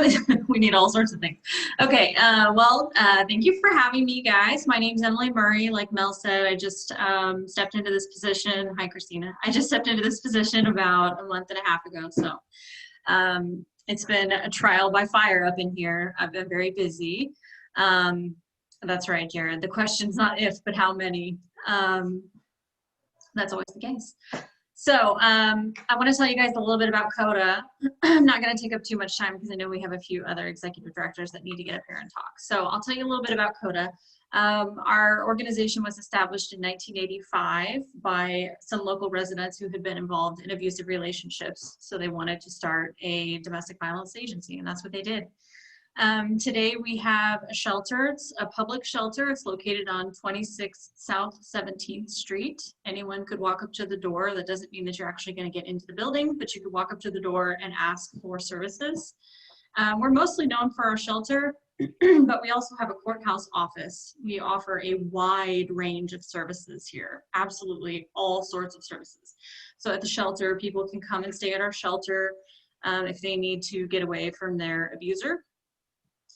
we need all sorts of things. Okay, thank you for having me, guys. My name's Emily Murray. Like Mel said, I just stepped into this position. Hi, Christina. I just stepped into this position about a month and a half ago. So it's been a trial by fire up in here. I've been very busy. That's right, Jared. The question's not if, but how many. That's always the case. So I want to tell you guys a little bit about CODA. I'm not going to take up too much time because I know we have a few other executive directors that need to get up here and talk. So I'll tell you a little bit about CODA. Our organization was established in 1985 by some local residents who had been involved in abusive relationships. So they wanted to start a domestic violence agency, and that's what they did. Today we have a shelter. It's a public shelter. It's located on 26 South 17th Street. Anyone could walk up to the door. That doesn't mean that you're actually going to get into the building, but you could walk up to the door and ask for services. We're mostly known for our shelter. But we also have a courthouse office. We offer a wide range of services here, absolutely all sorts of services. So at the shelter, people can come and stay at our shelter if they need to get away from their abuser.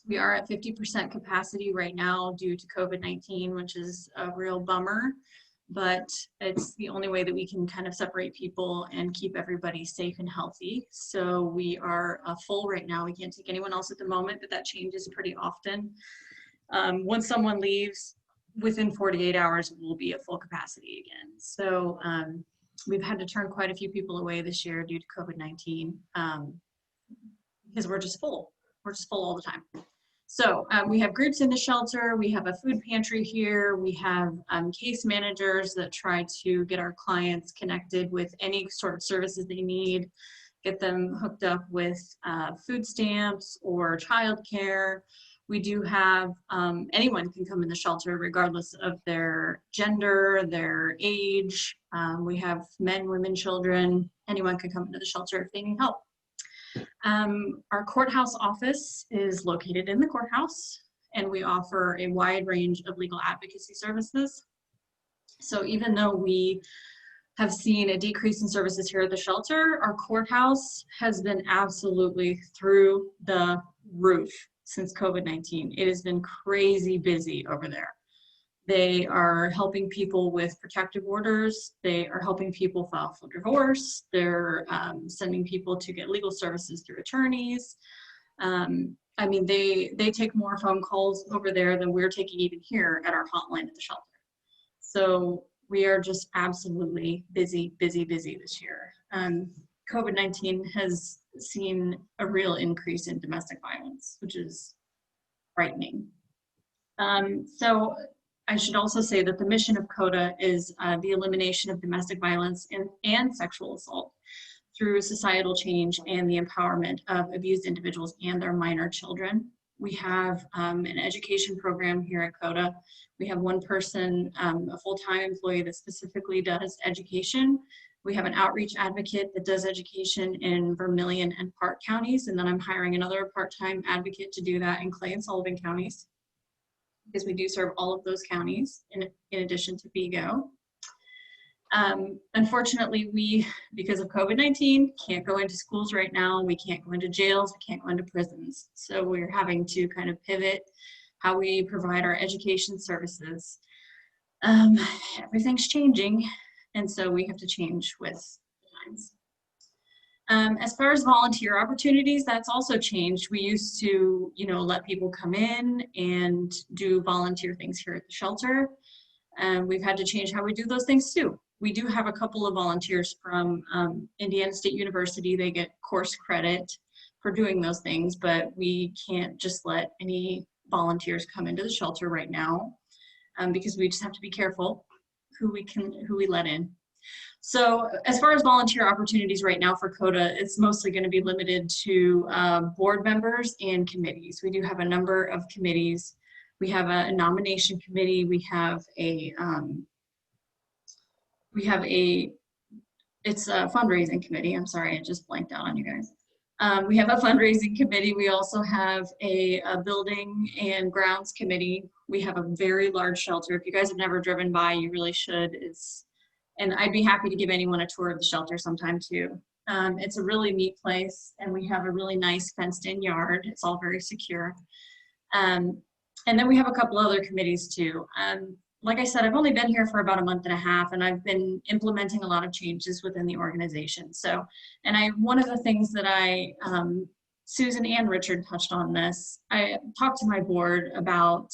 We are at 50% capacity right now due to COVID-19, which is a real bummer, but it's the only way that we can kind of separate people and keep everybody safe and healthy. So we are full right now. We can't take anyone else at the moment, but that changes pretty often. Once someone leaves, within 48 hours, we'll be at full capacity again. So we've had to turn quite a few people away this year due to COVID-19 because we're just full. We're just full all the time. So we have groups in the shelter. We have a food pantry here. We have case managers that try to get our clients connected with any sort of services they need, get them hooked up with food stamps or childcare. We do have, anyone can come in the shelter regardless of their gender, their age. We have men, women, children. Anyone can come into the shelter if they need help. Our courthouse office is located in the courthouse, and we offer a wide range of legal advocacy services. So even though we have seen a decrease in services here at the shelter, our courthouse has been absolutely through the roof since COVID-19. It has been crazy busy over there. They are helping people with protective orders. They are helping people file for divorce. They're sending people to get legal services through attorneys. I mean, they take more phone calls over there than we're taking even here at our hotline at the shelter. So we are just absolutely busy, busy, busy this year. COVID-19 has seen a real increase in domestic violence, which is frightening. So I should also say that the mission of CODA is the elimination of domestic violence and sexual assault through societal change and the empowerment of abused individuals and their minor children. We have an education program here at CODA. We have one person, a full-time employee that specifically does education. We have an outreach advocate that does education in Vermilion and Park counties, and then I'm hiring another part-time advocate to do that in Clay and Sullivan counties, because we do serve all of those counties in addition to Vigo. Unfortunately, we, because of COVID-19, can't go into schools right now. We can't go into jails, we can't go into prisons. So we're having to kind of pivot how we provide our education services. Everything's changing, and so we have to change with the times. As far as volunteer opportunities, that's also changed. We used to, let people come in and do volunteer things here at the shelter. We've had to change how we do those things too. We do have a couple of volunteers from Indiana State University. They get course credit for doing those things, but we can't just let any volunteers come into the shelter right now because we just have to be careful who we let in. So as far as volunteer opportunities right now for CODA, it's mostly going to be limited to board members and committees. We do have a number of committees. We have a nomination committee. We have it's a fundraising committee. I'm sorry, I just blanked out on you guys. We have a fundraising committee. We also have a building and grounds committee. We have a very large shelter. If you guys have never driven by, you really should. And I'd be happy to give anyone a tour of the shelter sometime too. It's a really neat place, and we have a really nice fenced-in yard. It's all very secure. And then we have a couple other committees too. Like I said, I've only been here for about a month and a half, and I've been implementing a lot of changes within the organization. So, one of the things that Susan and Richard touched on this, I talked to my board about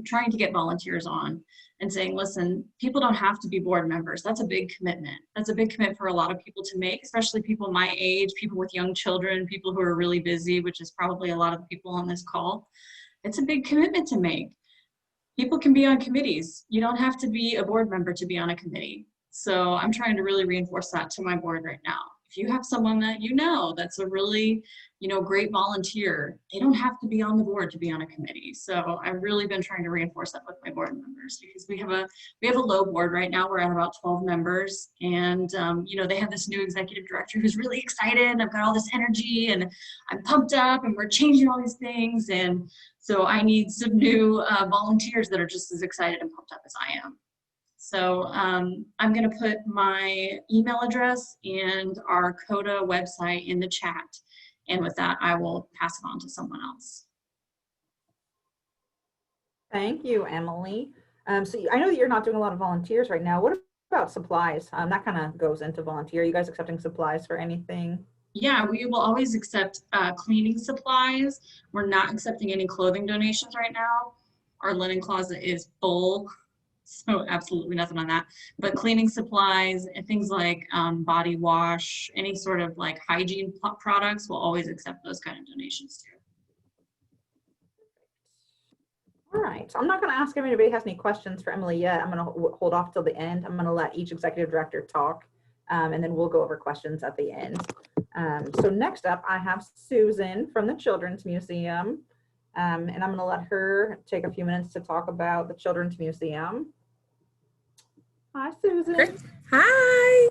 trying to get volunteers on and saying, listen, people don't have to be board members. That's a big commitment. That's a big commitment for a lot of people to make, especially people my age, people with young children, people who are really busy, which is probably a lot of the people on this call. It's a big commitment to make. People can be on committees. You don't have to be a board member to be on a committee. So I'm trying to really reinforce that to my board right now. if you have someone that you know that's a really, great volunteer, they don't have to be on the board to be on a committee. So I've really been trying to reinforce that with my board members, because we have a low board right now. We're at about 12 members, and they have this new executive director who's really excited. I've got all this energy and I'm pumped up and we're changing all these things. And so I need some new volunteers that are just as excited and pumped up as I am. So I'm going to put my email address and our CODA website in the chat. And with that, I will pass it on to someone else. Thank you, Emily. So I know that you're not doing a lot of volunteers right now. What about supplies? That kind of goes into volunteer. Are you guys accepting supplies for anything? Yeah, we will always accept cleaning supplies. We're not accepting any clothing donations right now. Our linen closet is full, so absolutely nothing on that. But cleaning supplies and things like body wash, any sort of like hygiene products, we'll always accept those kind of donations too. All right, so I'm not going to ask if anybody has any questions for Emily yet. I'm going to hold off till the end. I'm going to let each executive director talk, and then we'll go over questions at the end. So next up, I have Susan from the Children's Museum, and I'm going to let her take a few minutes to talk about the Children's Museum. Hi, Susan. Great. Hi.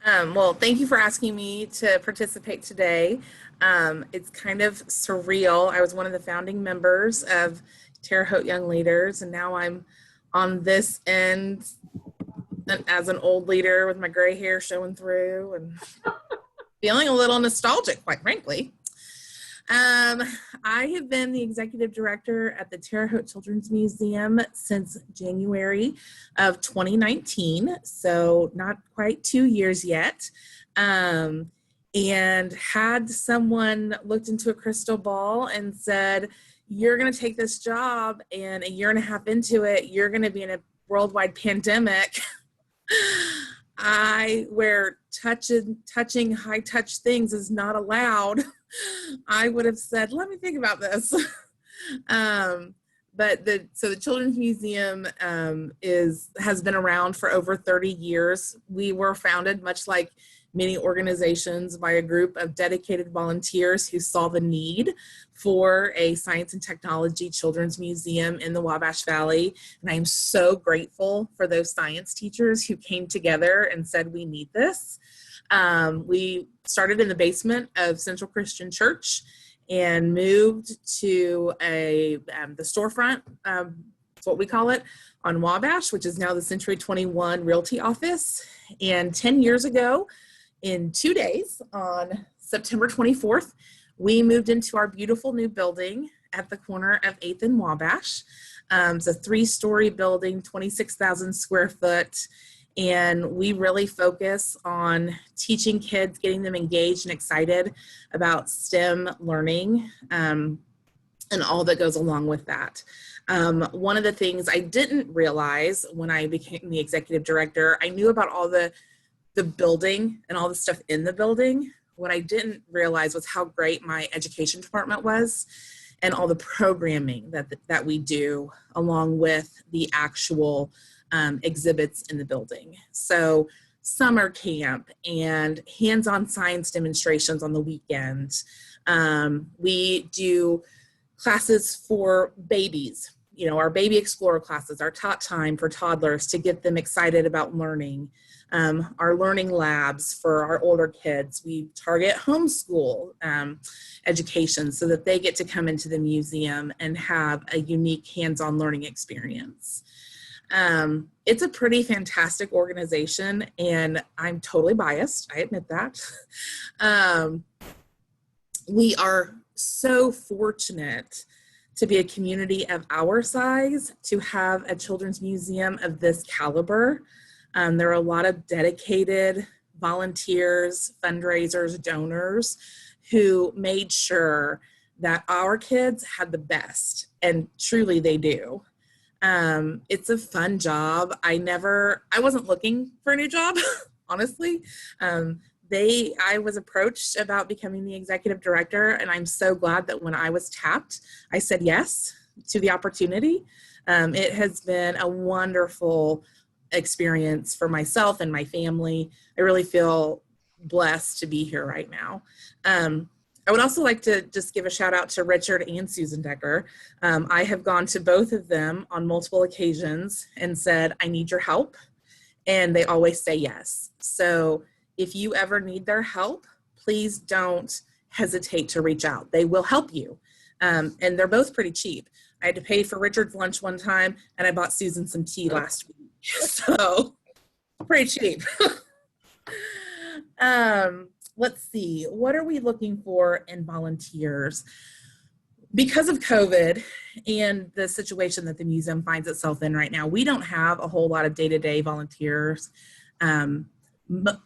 Well, thank you for asking me to participate today. It's kind of surreal. I was one of the founding members of Terre Haute Young Leaders, and now I'm on this end as an old leader with my gray hair showing through and feeling a little nostalgic, quite frankly. I have been the executive director at the Terre Haute Children's Museum since January of 2019, so not quite 2 years yet. And had someone looked into a crystal ball and said, you're going to take this job and a year and a half into it, you're going to be in a worldwide pandemic, where touching high touch things is not allowed, I would have said, let me think about this. But the Children's Museum has been around for over 30 years. We were founded, much like many organizations, by a group of dedicated volunteers who saw the need for a science and technology children's museum in the Wabash Valley. And I am so grateful for those science teachers who came together and said, we need this. We started in the basement of Central Christian Church and moved to the storefront, that's what we call it, on Wabash, which is now the Century 21 Realty office. And 10 years ago, in 2 days, on September 24th, we moved into our beautiful new building at the corner of 8th and Wabash. It's a 3-story building, 26,000 square foot. And we really focus on teaching kids, getting them engaged and excited about STEM learning and all that goes along with that. One of the things I didn't realize when I became the executive director, I knew about all the building and all the stuff in the building. What I didn't realize was how great my education department was and all the programming that we do along with the actual exhibits in the building. So summer camp and hands-on science demonstrations on the weekends. We do classes for babies. Our Baby Explorer classes are taught time for toddlers to get them excited about learning. Our learning labs for our older kids. We target homeschool education so that they get to come into the museum and have a unique hands-on learning experience. It's a pretty fantastic organization, and I'm totally biased. I admit that. We are so fortunate to be a community of our size, to have a children's museum of this caliber. There are a lot of dedicated volunteers, fundraisers, donors who made sure that our kids had the best, and truly they do. It's a fun job. I wasn't looking for a new job, honestly. I was approached about becoming the executive director, and I'm so glad that when I was tapped, I said yes to the opportunity. It has been a wonderful experience for myself and my family. I really feel blessed to be here right now. I would also like to just give a shout out to Richard and Susan Decker. I have gone to both of them on multiple occasions and said, I need your help. And they always say yes. So if you ever need their help, please don't hesitate to reach out. They will help you. And they're both pretty cheap. I had to pay for Richard's lunch one time, and I bought Susan some tea last week. So pretty cheap. Let's see, what are we looking for in volunteers? Because of COVID and the situation that the museum finds itself in right now, we don't have a whole lot of day-to-day volunteers.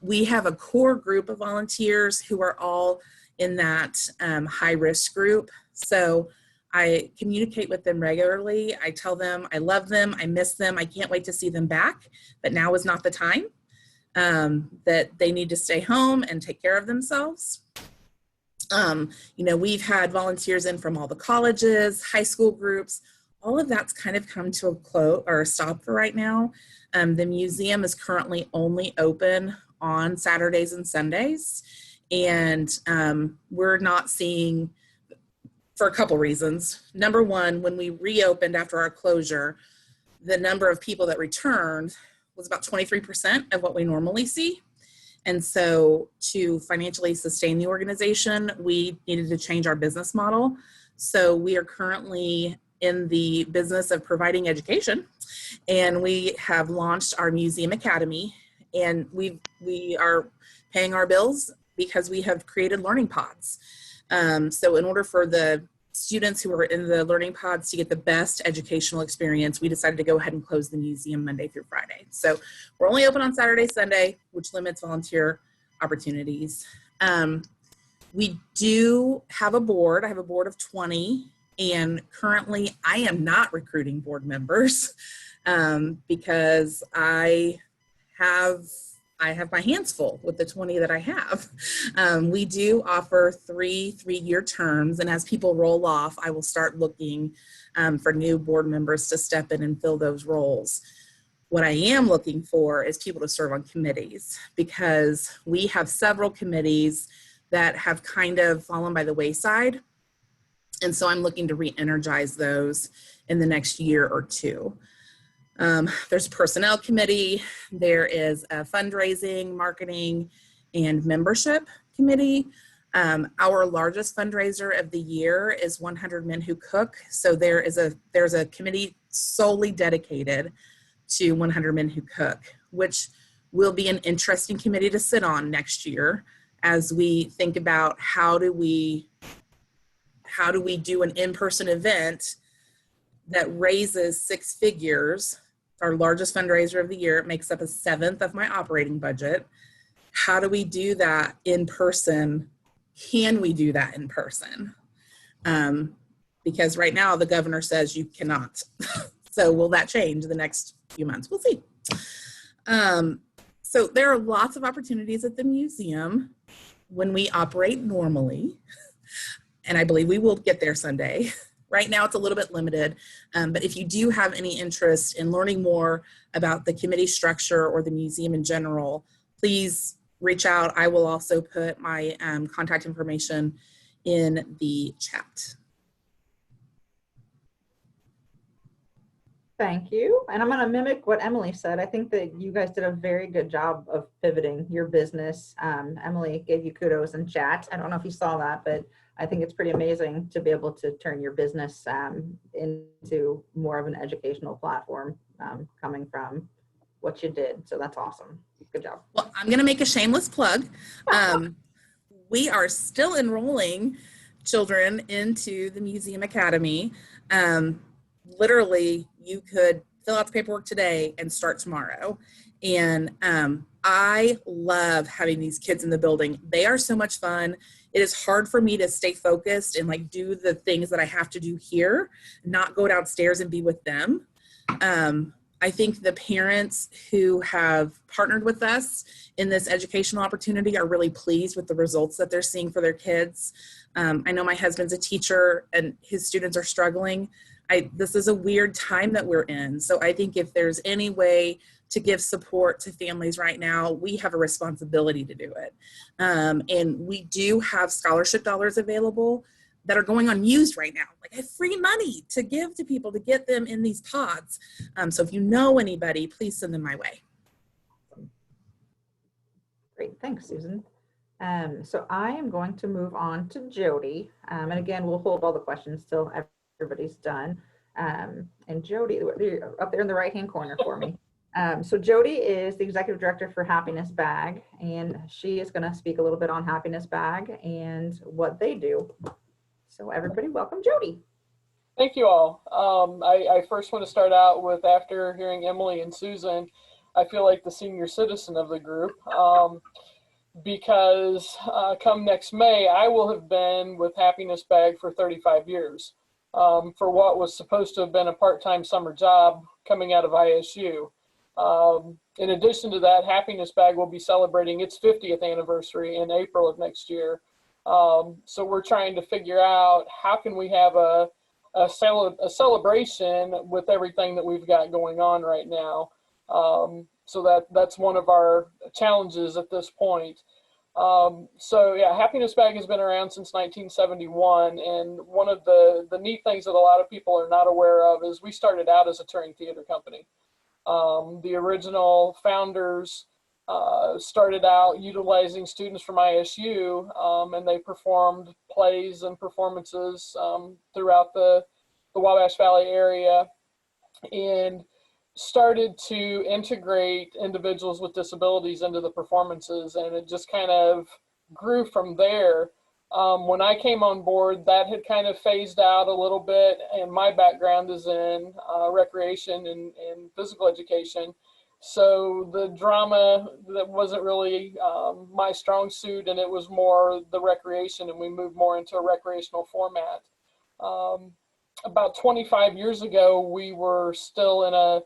We have a core group of volunteers who are all in that high-risk group. So I communicate with them regularly. I tell them I love them, I miss them, I can't wait to see them back, but now is not the time. That they need to stay home and take care of themselves. We've had volunteers in from all the colleges, high school groups. All of that's kind of come to a close or a stop for right now. The museum is currently only open on Saturdays and Sundays. And we're not seeing, for a couple reasons. Number one, when we reopened after our closure, the number of people that returned was about 23% of what we normally see. And so to financially sustain the organization, we needed to change our business model. So we are currently in the business of providing education, and we have launched our Museum Academy, and we are paying our bills because we have created learning pods. So in order for the students who are in the learning pods to get the best educational experience, we decided to go ahead and close the museum Monday through Friday. So we're only open on Saturday, Sunday, which limits volunteer opportunities. We do have a board. I have a board of 20, and currently I am not recruiting board members because I have my hands full with the 20 that I have. We do offer three-year terms, and as people roll off, I will start looking for new board members to step in and fill those roles. What I am looking for is people to serve on committees, because we have several committees that have kind of fallen by the wayside. And so I'm looking to re-energize those in the next year or two. There's a personnel committee, there is a fundraising, marketing, and membership committee. Our largest fundraiser of the year is 100 Men Who Cook. So there's a committee solely dedicated to 100 Men Who Cook, which will be an interesting committee to sit on next year as we think about how do we do an in-person event that raises 6 figures. Our largest fundraiser of the year. It makes up 1/7 of my operating budget. How do we do that in person? Can we do that in person? Because right now the governor says you cannot. So will that change in the next few months? We'll see. So there are lots of opportunities at the museum when we operate normally. And I believe we will get there Sunday. Right now it's a little bit limited, but if you do have any interest in learning more about the committee structure or the museum in general, please reach out. I will also put my contact information in the chat. Thank you. And I'm going to mimic what Emily said. I think that you guys did a very good job of pivoting your business. Emily gave you kudos in chat. I don't know if you saw that, but I think it's pretty amazing to be able to turn your business into more of an educational platform coming from what you did. So that's awesome. Good job. Well, I'm going to make a shameless plug. We are still enrolling children into the Museum Academy. Literally, you could fill out the paperwork today and start tomorrow. And I love having these kids in the building. They are so much fun. It is hard for me to stay focused and like do the things that I have to do here, not go downstairs and be with them. I think the parents who have partnered with us in this educational opportunity are really pleased with the results that they're seeing for their kids. I know my husband's a teacher and his students are struggling. This is a weird time that we're in. So I think if there's any way to give support to families right now, we have a responsibility to do it. And we do have scholarship dollars available that are going unused right now. Like, I have free money to give to people to get them in these pods. So if you know anybody, please send them my way. Great, thanks, Susan. So I am going to move on to Jody. And again, we'll hold all the questions till everybody's done. And Jody, you're up there in the right-hand corner for me. So Jody is the Executive Director for Happiness Bag, and she is going to speak a little bit on Happiness Bag and what they do. So everybody, welcome Jody. Thank you all. I first want to start out with, after hearing Emily and Susan, I feel like the senior citizen of the group, because come next May, I will have been with Happiness Bag for 35 years for what was supposed to have been a part-time summer job coming out of ISU. In addition to that, Happiness Bag will be celebrating its 50th anniversary in April of next year. So we're trying to figure out how can we have a celebration with everything that we've got going on right now. So that's one of our challenges at this point. So yeah, Happiness Bag has been around since 1971, and one of the neat things that a lot of people are not aware of is we started out as a touring theater company. The original founders started out utilizing students from ISU, and they performed plays and performances throughout the Wabash Valley area, and started to integrate individuals with disabilities into the performances, and it just kind of grew from there. When I came on board, that had kind of phased out a little bit, and my background is in recreation and physical education. So the drama, that wasn't really my strong suit, and it was more the recreation, and we moved more into a recreational format. About 25 years ago, we were still in a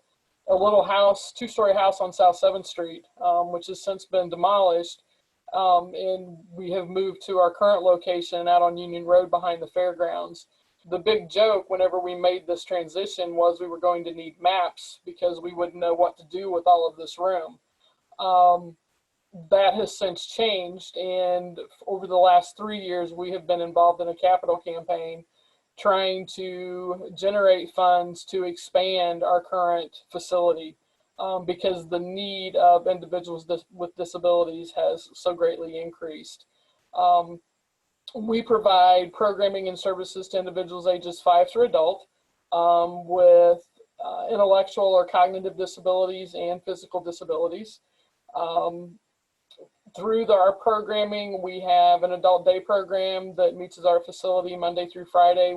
little house, two-story house on South 7th Street, which has since been demolished. And we have moved to our current location out on Union Road behind the fairgrounds. The big joke whenever we made this transition was we were going to need maps because we wouldn't know what to do with all of this room. That has since changed, and over the last 3 years, we have been involved in a capital campaign trying to generate funds to expand our current facility. Because the need of individuals with disabilities has so greatly increased. We provide programming and services to individuals ages 5 through adult with intellectual or cognitive disabilities and physical disabilities. Through our programming, we have an adult day program that meets at our facility Monday through Friday.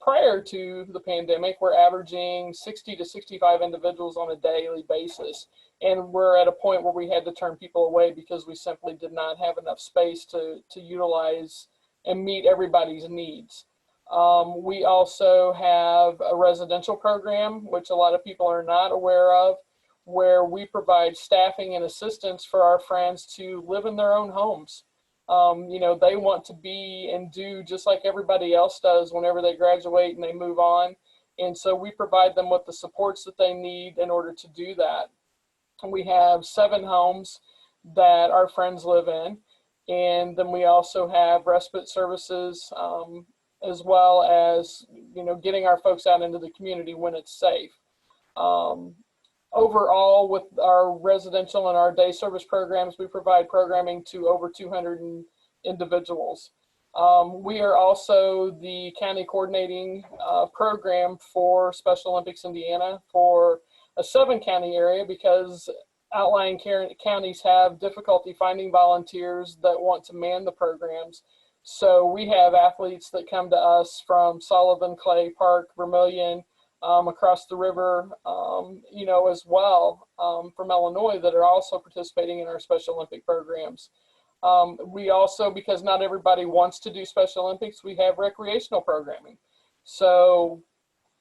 Prior to the pandemic, we're averaging 60 to 65 individuals on a daily basis. And we're at a point where we had to turn people away because we simply did not have enough space to utilize and meet everybody's needs. We also have a residential program, which a lot of people are not aware of, where we provide staffing and assistance for our friends to live in their own homes. They want to be and do just like everybody else does whenever they graduate and they move on. And so we provide them with the supports that they need in order to do that. We have 7 homes that our friends live in. And then we also have respite services, as well as, getting our folks out into the community when it's safe. Overall, with our residential and our day service programs, we provide programming to over 200 individuals. We are also the county coordinating program for Special Olympics Indiana for a 7-county area because outlying counties have difficulty finding volunteers that want to man the programs. So we have athletes that come to us from Sullivan, Clay Park, Vermillion, across the river, as well from Illinois that are also participating in our Special Olympic programs. We also, because not everybody wants to do Special Olympics, we have recreational programming. So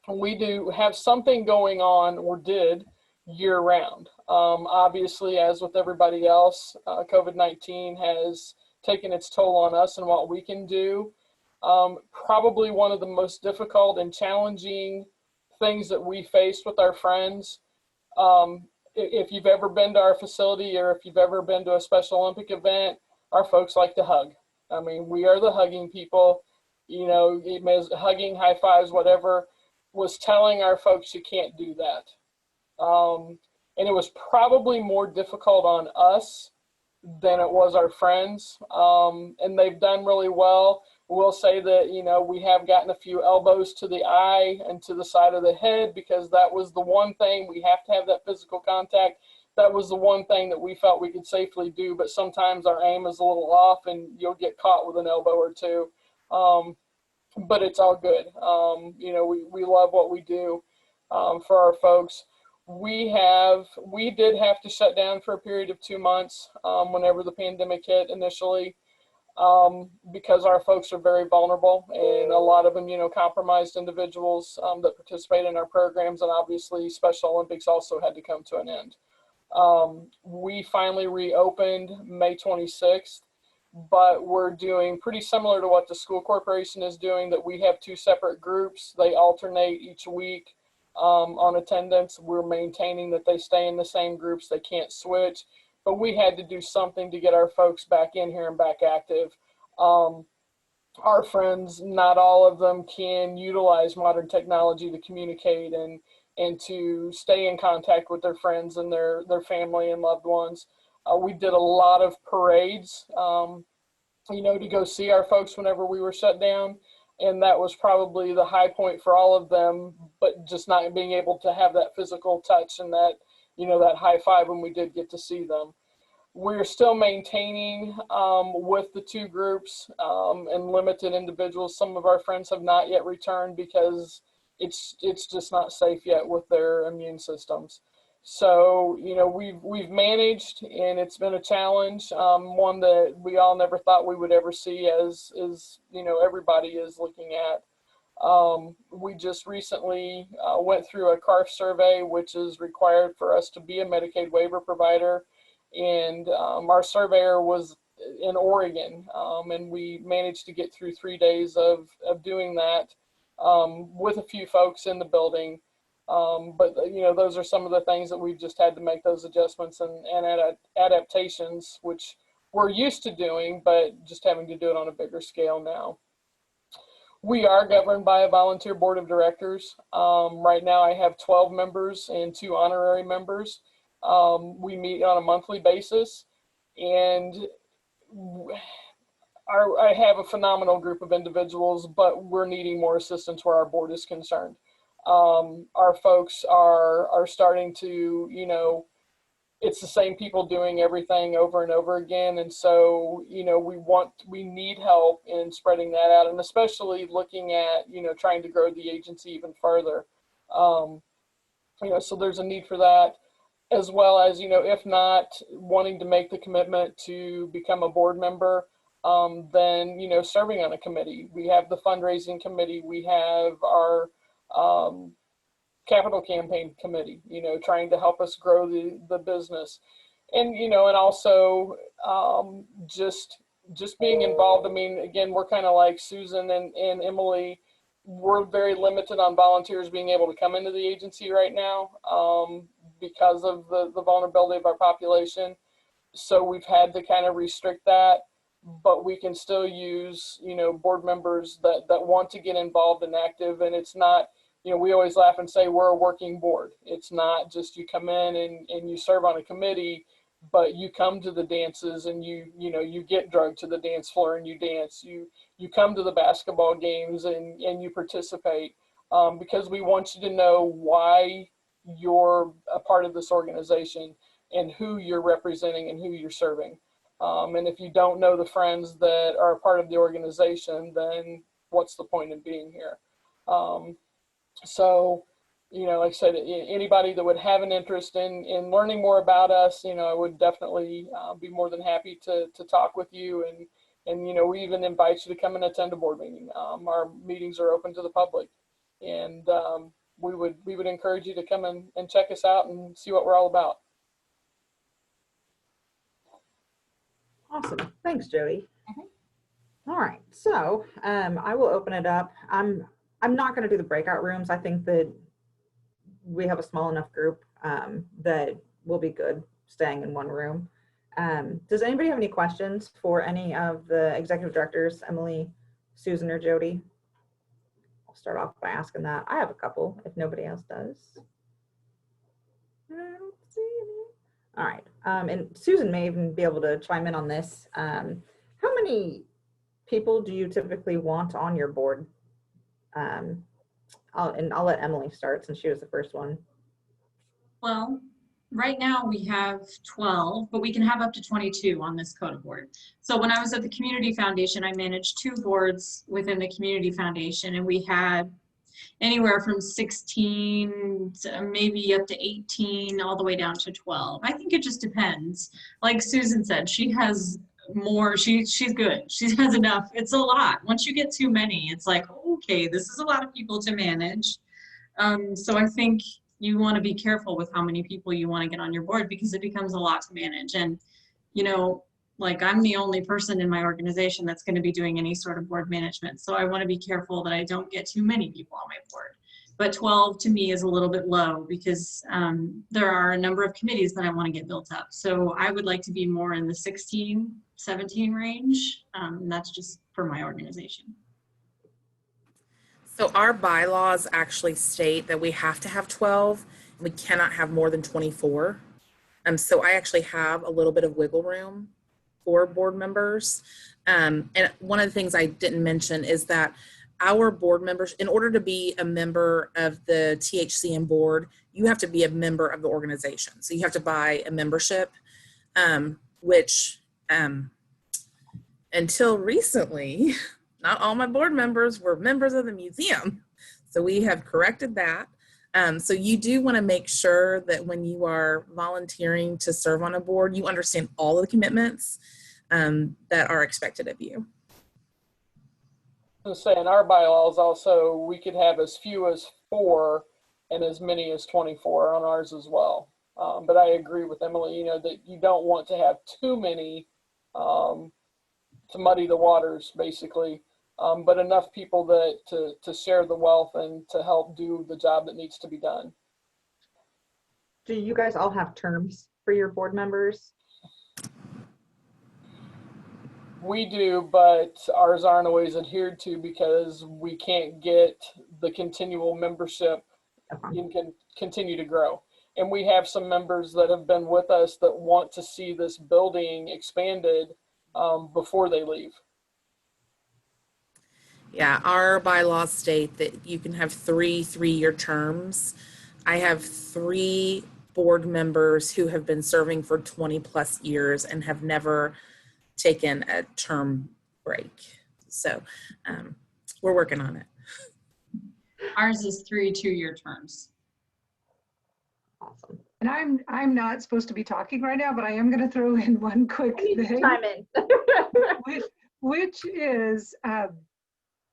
we do have something going on, or did, year round. Obviously, as with everybody else, COVID-19 has taken its toll on us and what we can do. Probably one of the most difficult and challenging things that we faced with our friends if you've ever been to our facility or if you've ever been to a Special Olympic event, our folks like to hug. I mean, we are the hugging people, you know, hugging, high fives, whatever, was telling our folks you can't do that. And it was probably more difficult on us than it was our friends. And they've done really well. We'll say that, you know, we have gotten a few elbows to the eye and to the side of the head, because that was the one thing, we have to have that physical contact. That was the one thing that we felt we could safely do, but sometimes our aim is a little off and you'll get caught with an elbow or two. But it's all good. You know, we love what we do for our folks. We did have to shut down for a period of 2 months whenever the pandemic hit initially, because our folks are very vulnerable, and a lot of them, you know, compromised individuals that participate in our programs, and obviously Special Olympics also had to come to an end. We finally reopened May 26th, but we're doing pretty similar to what the school corporation is doing, that we have 2 separate groups. They alternate each week on attendance. We're maintaining that they stay in the same groups. They can't switch, but we had to do something to get our folks back in here and back active. Our friends, not all of them can utilize modern technology to communicate and to stay in contact with their friends and their family and loved ones. We did a lot of parades, you know, to go see our folks whenever we were shut down. And that was probably the high point for all of them, but just not being able to have that physical touch and that, you know, that high five when we did get to see them. We're still maintaining with the 2 groups and limited individuals. Some of our friends have not yet returned because it's just not safe yet with their immune systems. So, you know, we've managed, and it's been a challenge, one that we all never thought we would ever see, as you know, everybody is looking at. We just recently went through a CARF survey, which is required for us to be a Medicaid waiver provider. And our surveyor was in Oregon, and we managed to get through 3 days of doing that with a few folks in the building. But, you know, those are some of the things that we've just had to make those adjustments and adaptations, which we're used to doing, but just having to do it on a bigger scale now. We are governed by a volunteer board of directors. Right now I have 12 members and 2 honorary members. We meet on a monthly basis, and I have a phenomenal group of individuals, but we're needing more assistance where our board is concerned. Our folks are starting to, you know, it's the same people doing everything over and over again. And so, you know, we need help in spreading that out, and especially looking at, you know, trying to grow the agency even further. You know, so there's a need for that, as well as, you know, if not wanting to make the commitment to become a board member, then, you know, serving on a committee. We have the fundraising committee. We have our capital campaign committee, you know, trying to help us grow the business. And, you know, and also just being involved. I mean, again, we're kind of like Susan and Emily. We're very limited on volunteers being able to come into the agency right now because of the vulnerability of our population. So we've had to kind of restrict that, but we can still use, you know, board members that want to get involved and active. And it's not, you know, we always laugh and say we're a working board. It's not just you come in and you serve on a committee, but you come to the dances and you know, you get drugged to the dance floor and you dance. You come to the basketball games and you participate because we want you to know why you're a part of this organization and who you're representing and who you're serving. And if you don't know the friends that are a part of the organization, then what's the point in being here? So, you know, like I said, anybody that would have an interest in learning more about us, you know, I would definitely be more than happy to talk with you. And, you know, we even invite you to come and attend a board meeting. Our meetings are open to the public, and we would encourage you to come and check us out and see what we're all about. Awesome. Thanks, Jody. All right. So I will open it up. I'm not going to do the breakout rooms. I think that we have a small enough group that we'll be good staying in one room. Does anybody have any questions for any of the executive directors, Emily, Susan, or Jody? I'll start off by asking that. I have a couple if nobody else does. I don't see any. All right. And Susan may even be able to chime in on this. How many people do you typically want on your board? I'll let Emily start since she was the first one. Well, right now we have 12, but we can have up to 22 on this CODA board. So when I was at the Community Foundation, I managed 2 boards within the Community Foundation, and we had anywhere from 16 to maybe up to 18, all the way down to 12. I think it just depends. Like Susan said, she has more, she's good. She has enough. It's a lot. Once you get too many, it's like, okay, this is a lot of people to manage. So I think you want to be careful with how many people you want to get on your board, because it becomes a lot to manage. And, you know, like I'm the only person in my organization that's going to be doing any sort of board management. So I want to be careful that I don't get too many people on my board. But 12 to me is a little bit low, because there are a number of committees that I want to get built up. So I would like to be more in the 16, 17 range. And that's just for my organization. So our bylaws actually state that we have to have 12. We cannot have more than 24. So I actually have a little bit of wiggle room for board members. And one of the things I didn't mention is that our board members, in order to be a member of the THCM board, you have to be a member of the organization. So you have to buy a membership, which until recently, not all my board members were members of the museum. So we have corrected that. So you do want to make sure that when you are volunteering to serve on a board, you understand all of the commitments that are expected of you. I was saying, our bylaws also, we could have as few as 4 and as many as 24 on ours as well. But I agree with Emily, you know, that you don't want to have too many to muddy the waters, basically. But enough people that to share the wealth and to help do the job that needs to be done. Do you guys all have terms for your board members? We do, but ours aren't always adhered to because we can't get the continual membership and can continue to grow. And we have some members that have been with us that want to see this building expanded before they leave. Yeah, our bylaws state that you can have 3 3-year terms. I have 3 board members who have been serving for 20 plus years and have never taken a term break. So we're working on it. Ours is 3 2-year terms. Awesome. And I'm not supposed to be talking right now, but I am going to throw in one quick thing. Chime in. which is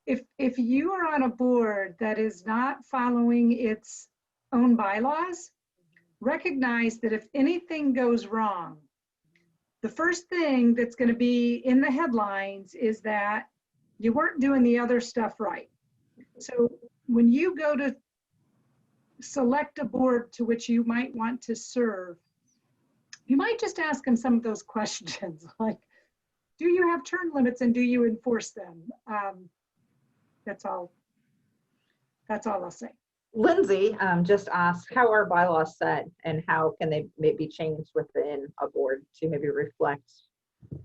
if you are on a board that is not following its own bylaws, recognize that if anything goes wrong, the first thing that's going to be in the headlines is that you weren't doing the other stuff right. So when you go to select a board to which you might want to serve, you might just ask them some of those questions like, do you have term limits and do you enforce them? That's all I'll say. Lindsay just asked, how are bylaws set and how can they maybe change within a board to maybe reflect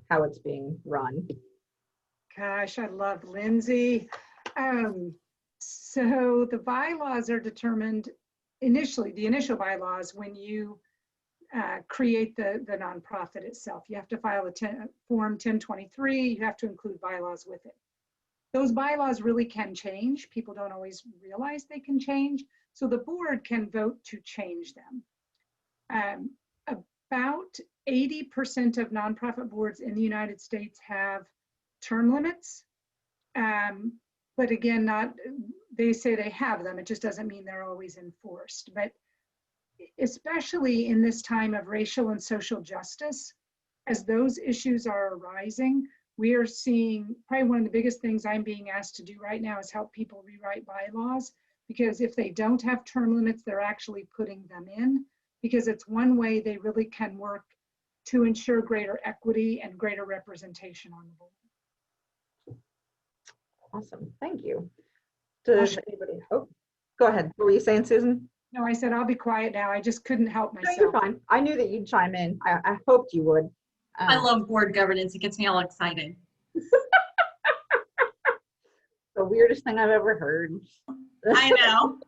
how it's being run? Gosh, I love Lindsay. So the bylaws are determined initially, the initial bylaws, when you create the nonprofit itself. You have to file a Form 1023. You have to include bylaws with it. Those bylaws really can change. People don't always realize they can change. So the board can vote to change them. About 80% of nonprofit boards in the United States have term limits. But again, they say they have them. It just doesn't mean they're always enforced. But especially in this time of racial and social justice, as those issues are arising, we are seeing probably one of the biggest things I'm being asked to do right now is help people rewrite bylaws, because if they don't have term limits, they're actually putting them in. because it's one way they really can work to ensure greater equity and greater representation on the board. Awesome, thank you. Does anybody, oh, go ahead. What were you saying, Susan? No, I said I'll be quiet now. I just couldn't help No, myself. you're fine. I knew that you'd chime in. I hoped you would. I love board governance. It gets me all excited. The weirdest thing I've ever heard. I know.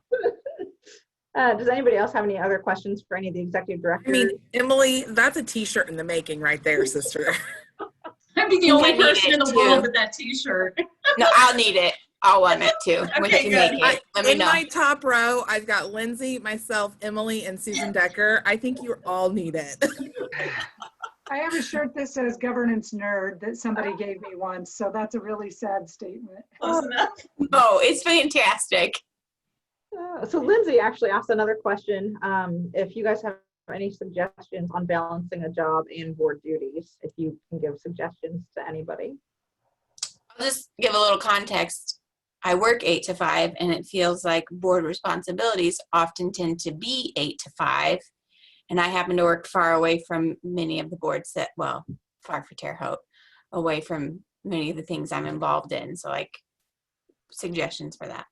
Does anybody else have any other questions for any of the executive directors? I mean, Emily, that's a t-shirt in the making right there, sister. I'd be the I only need person in it the too. world with that t-shirt. No, I'll need it. I'll want it too. When Okay, you good. make it, let me In know. my top row, I've got Lindsay, myself, Emily, and Susan Decker. I think you all need it. I have a shirt that says governance nerd that somebody gave me once, so that's a really sad statement. Close enough. Oh, it's fantastic. So Lindsay actually asked another question. If you guys have any suggestions on balancing a job and board duties, if you can give suggestions to anybody. I'll just give a little context. I work 8 to 5, and it feels like board responsibilities often tend to be 8 to 5. And I happen to work far away from many of the boards that, well, far for Terre Haute, away from many of the things I'm involved in. So, like, suggestions for that.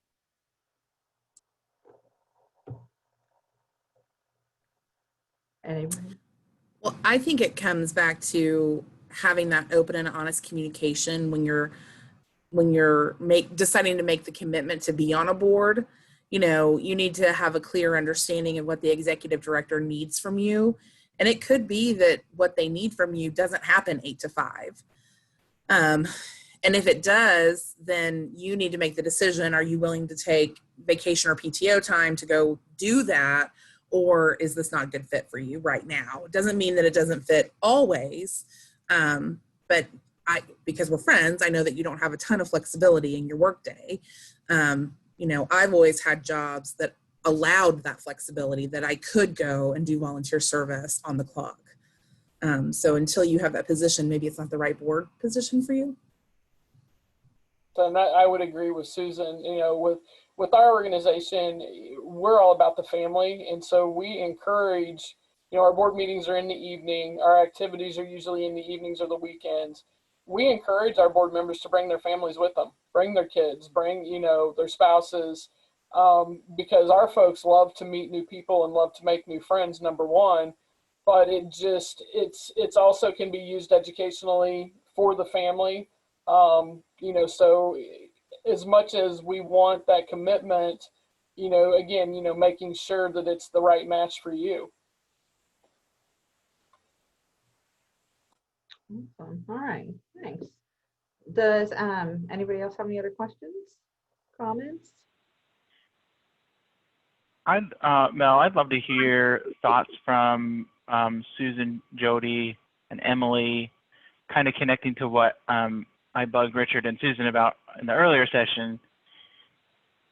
Anybody? Well, I think it comes back to having that open and honest communication when you're deciding to make the commitment to be on a board. You know, you need to have a clear understanding of what the executive director needs from you. And it could be that what they need from you doesn't happen 8 to 5. And if it does, then you need to make the decision. Are you willing to take vacation or PTO time to go do that? Or is this not a good fit for you right now? It doesn't mean that it doesn't fit always. But because we're friends, I know that you don't have a ton of flexibility in your workday. You know, I've always had jobs that allowed that flexibility, that I could go and do volunteer service on the clock. So until you have that position, maybe it's not the right board position for you. And I would agree with Susan. You know, with our organization, we're all about the family. And so we encourage, you know, our board meetings are in the evening. Our activities are usually in the evenings or the weekends. We encourage our board members to bring their families with them, bring their kids, bring, you know, their spouses, because our folks love to meet new people and love to make new friends, number one. But it's also can be used educationally for the family. You know, so as much as we want that commitment, you know, again, you know, making sure that it's the right match for you. Awesome. All right, thanks. Does anybody else have any other questions, comments? Mel, I'd love to hear thoughts from Susan, Jody, and Emily, kind of connecting to what I bugged Richard and Susan about in the earlier session.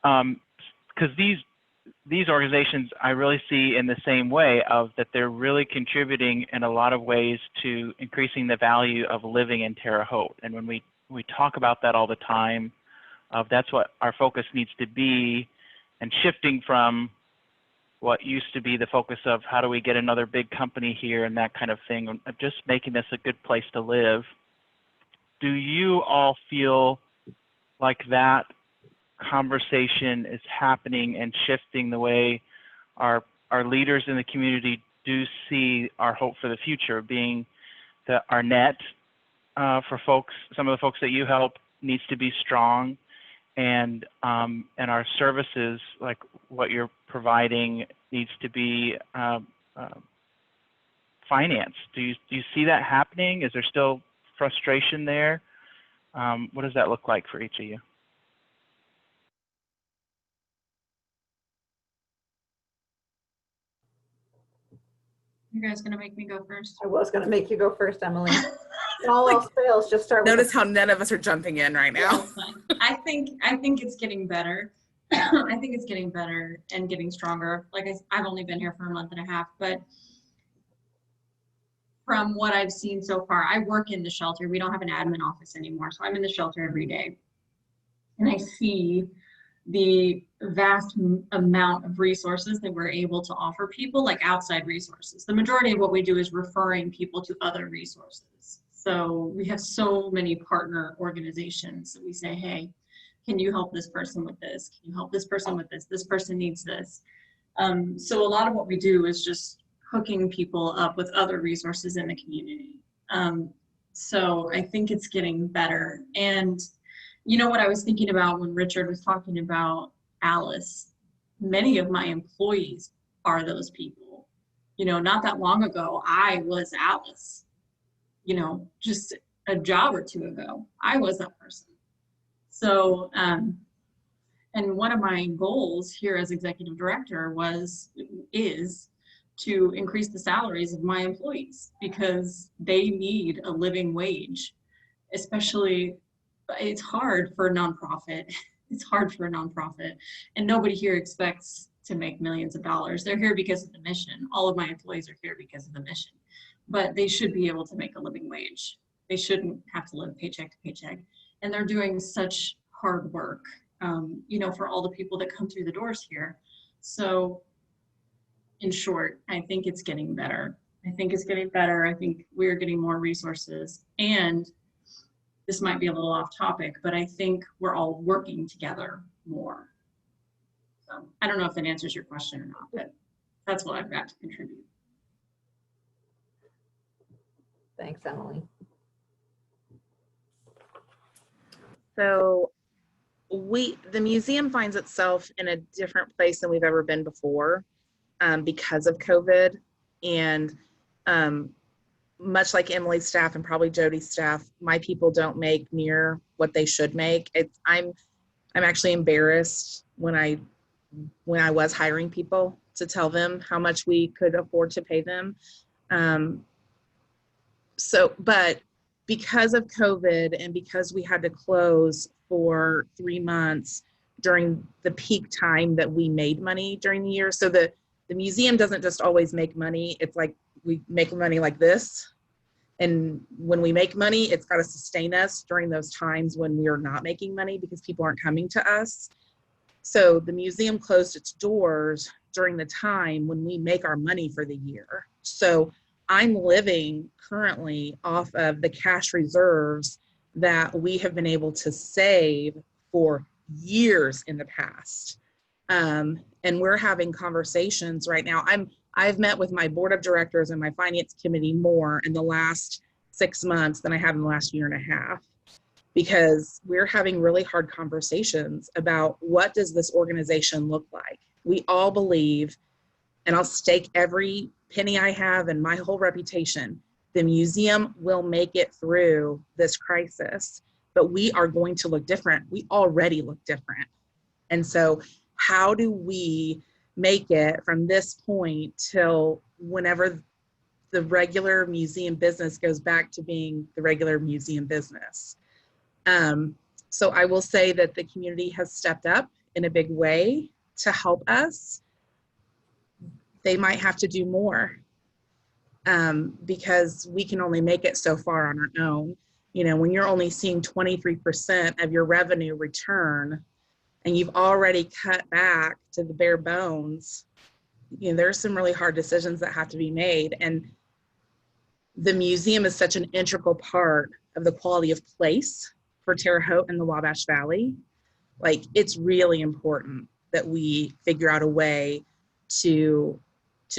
Because these organizations I really see in the same way, of that they're really contributing in a lot of ways to increasing the value of living in Terre Haute. And when we talk about that all the time, that's what our focus needs to be, and shifting from what used to be the focus of how do we get another big company here and that kind of thing, of just making this a good place to live. Do you all feel like that conversation is happening and shifting the way our leaders in the community do see our hope for the future, being that our net for folks, some of the folks that you help, needs to be strong, and our services, like what you're providing, needs to be financed? Do you see that happening? Is there still frustration there? What does that look like for each of you? You guys gonna make me go first? I was going to make you go first, Emily. When all else fails, just start with Notice how none of us are jumping in right now. That's fine. I think it's getting better. I think it's getting better and getting stronger. Like I've only been here for a month and a half, but from what I've seen so far, I work in the shelter. We don't have an admin office anymore, so I'm in the shelter every day. And I see the vast amount of resources that we're able to offer people, like outside resources. The majority of what we do is referring people to other resources. So we have so many partner organizations that we say, hey, can you help this person with this? Can you help this person with this? This person needs this. So a lot of what we do is just hooking people up with other resources in the community. So I think it's getting better. And you know what I was thinking about when Richard was talking about Alice? Many of my employees are those people. You know, not that long ago, I was Alice. You know, just a job or two ago, I was that person. So, and one of my goals here as executive director is to increase the salaries of my employees because they need a living wage, especially it's hard for a nonprofit. It's hard for a nonprofit, and nobody here expects to make millions of dollars. They're here because of the mission. All of my employees are here because of the mission, but they should be able to make a living wage. They shouldn't have to live paycheck to paycheck. And they're doing such hard work, you know, for all the people that come through the doors here. So in short, I think it's getting better. I think it's getting better. I think we're getting more resources, and this might be a little off topic, but I think we're all working together more. So I don't know if that answers your question or not, but that's what I've got to contribute. Thanks, Emily. So the museum finds itself in a different place than we've ever been before because of COVID. And much like Emily's staff and probably Jody's staff, my people don't make near what they should make. I'm actually embarrassed when I was hiring people to tell them how much we could afford to pay them. But because of COVID and because we had to close for 3 months during the peak time that we made money during the year. So the museum doesn't just always make money. It's like we make money like this. And when we make money, it's got to sustain us during those times when we are not making money because people aren't coming to us. So the museum closed its doors during the time when we make our money for the year. So I'm living currently off of the cash reserves that we have been able to save for years in the past. And we're having conversations right now. I've met with my board of directors and my finance committee more in the last 6 months than I have in the last year and a half, because we're having really hard conversations about what does this organization look like. We all believe, and I'll stake every penny I have and my whole reputation, the museum will make it through this crisis, but we are going to look different. We already look different. And so how do we make it from this point till whenever the regular museum business goes back to being the regular museum business? So I will say that the community has stepped up in a big way to help us. They might have to do more because we can only make it so far on our own. You know, when you're only seeing 23% of your revenue return and you've already cut back to the bare bones, you know, there's some really hard decisions that have to be made. And the museum is such an integral part of the quality of place for Terre Haute and the Wabash Valley. Like, it's really important that we figure out a way to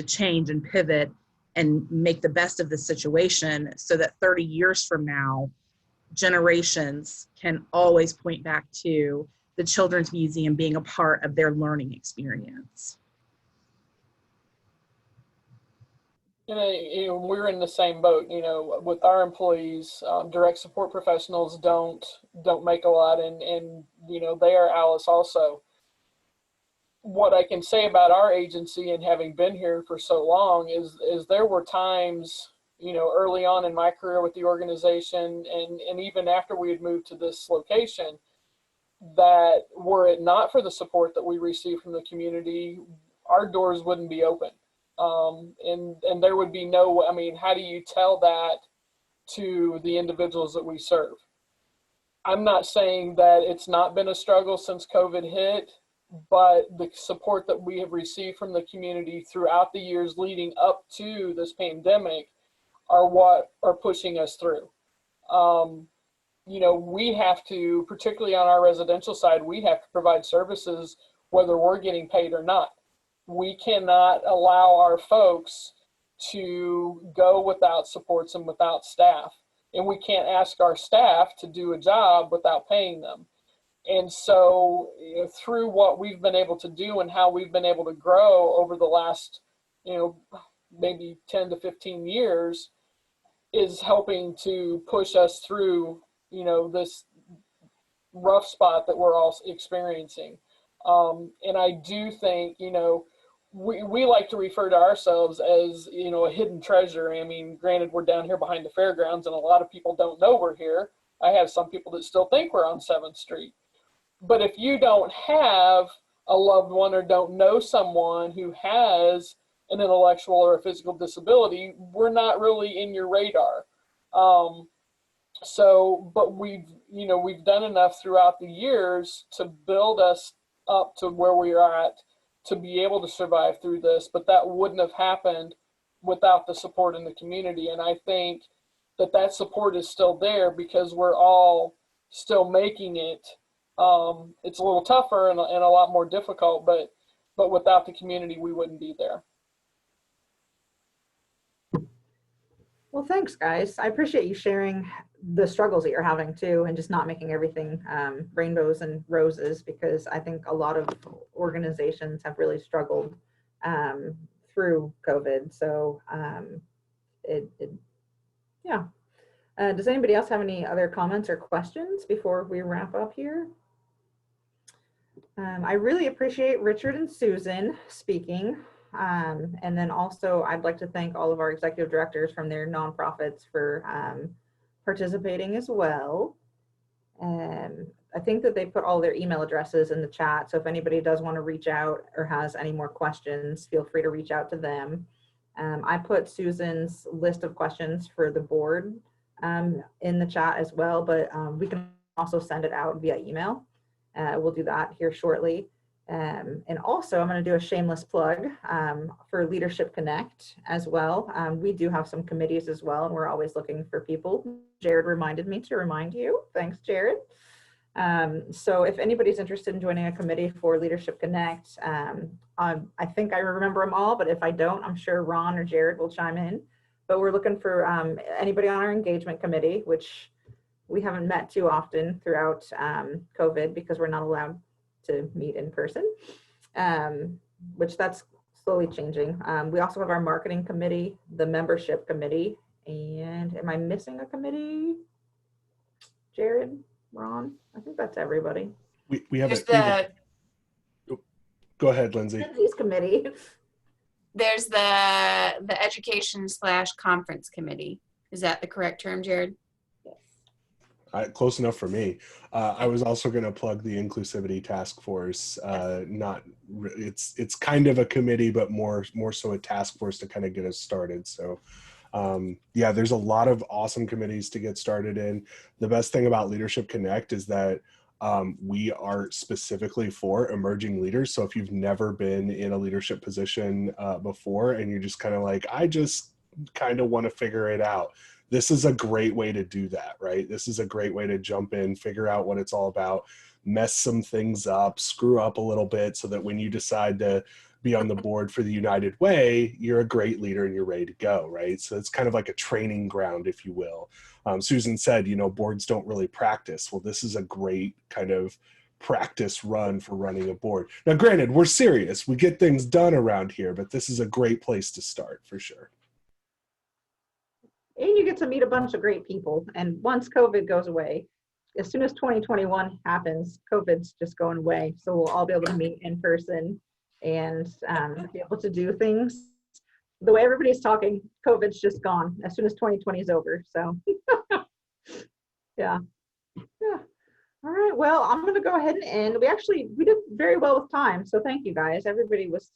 change and pivot and make the best of the situation so that 30 years from now, generations can always point back to the Children's Museum being a part of their learning experience. You know, we're in the same boat, you know, with our employees. Direct support professionals don't make a lot, and you know, they are Alice also. What I can say about our agency and having been here for so long is there were times, you know, early on in my career with the organization and even after we had moved to this location, that were it not for the support that we received from the community, our doors wouldn't be open. And there would be no, I mean, how do you tell that to the individuals that we serve? I'm not saying that it's not been a struggle since COVID hit, but the support that we have received from the community throughout the years leading up to this pandemic are what are pushing us through. You know, we have to, particularly on our residential side, we have to provide services whether we're getting paid or not. We cannot allow our folks to go without supports and without staff. And we can't ask our staff to do a job without paying them. And so, you know, through what we've been able to do and how we've been able to grow over the last, you know, maybe 10 to 15 years is helping to push us through, you know, this rough spot that we're all experiencing. And I do think, you know, we like to refer to ourselves as, you know, a hidden treasure. I mean, granted, we're down here behind the fairgrounds and a lot of people don't know we're here. I have some people that still think we're on 7th Street. But if you don't have a loved one or don't know someone who has an intellectual or a physical disability, we're not really in your radar. So, but we've done enough throughout the years to build us up to where we are at to be able to survive through this, but that wouldn't have happened without the support in the community. And I think that support is still there because we're all still making it. It's a little tougher and a lot more difficult, but without the community, we wouldn't be there. Well, thanks, guys. I appreciate you sharing the struggles that you're having too, and just not making everything rainbows and roses, because I think a lot of organizations have really struggled through COVID. So yeah. Does anybody else have any other comments or questions before we wrap up here? I really appreciate Richard and Susan speaking. And then also I'd like to thank all of our executive directors from their nonprofits for participating as well. I think that they put all their email addresses in the chat. So if anybody does want to reach out or has any more questions, feel free to reach out to them. I put Susan's list of questions for the board in the chat as well, but we can also send it out via email. We'll do that here shortly. And also I'm going to do a shameless plug for Leadership Connect as well. We do have some committees as well, and we're always looking for people. Jared reminded me to remind you. Thanks, Jared. So if anybody's interested in joining a committee for Leadership Connect, I think I remember them all, but if I don't, I'm sure Ron or Jared will chime in. But we're looking for anybody on our engagement committee, which we haven't met too often throughout COVID because we're not allowed to meet in person, which that's slowly changing. We also have our marketing committee, the membership committee, and am I missing a committee? Jared, Ron, I think that's everybody. We have go ahead, Lindsay. Lindsay's committee. There's the education/conference committee. Is that the correct term, Jared? Close enough for me. I was also going to plug the Inclusivity Task Force. It's kind of a committee, but more so a task force to kind of get us started. So yeah, there's a lot of awesome committees to get started in. The best thing about Leadership Connect is that we are specifically for emerging leaders. So if you've never been in a leadership position before and you're just kind of like, I just kind of want to figure it out, this is a great way to do that, right? This is a great way to jump in, figure out what it's all about, mess some things up, screw up a little bit so that when you decide to be on the board for the United Way, you're a great leader and you're ready to go, right? So it's kind of like a training ground, if you will. Susan said, you know, boards don't really practice. Well, this is a great kind of practice run for running a board. Now, granted, we're serious. We get things done around here, but this is a great place to start for sure. And you get to meet a bunch of great people. And once COVID goes away, as soon as 2021 happens, COVID's just going away. So we'll all be able to meet in person and be able to do things. The way everybody's talking, COVID's just gone as soon as 2020 is over. So yeah. All right, well, I'm going to go ahead and end. We did very well with time. So thank you guys. Everybody was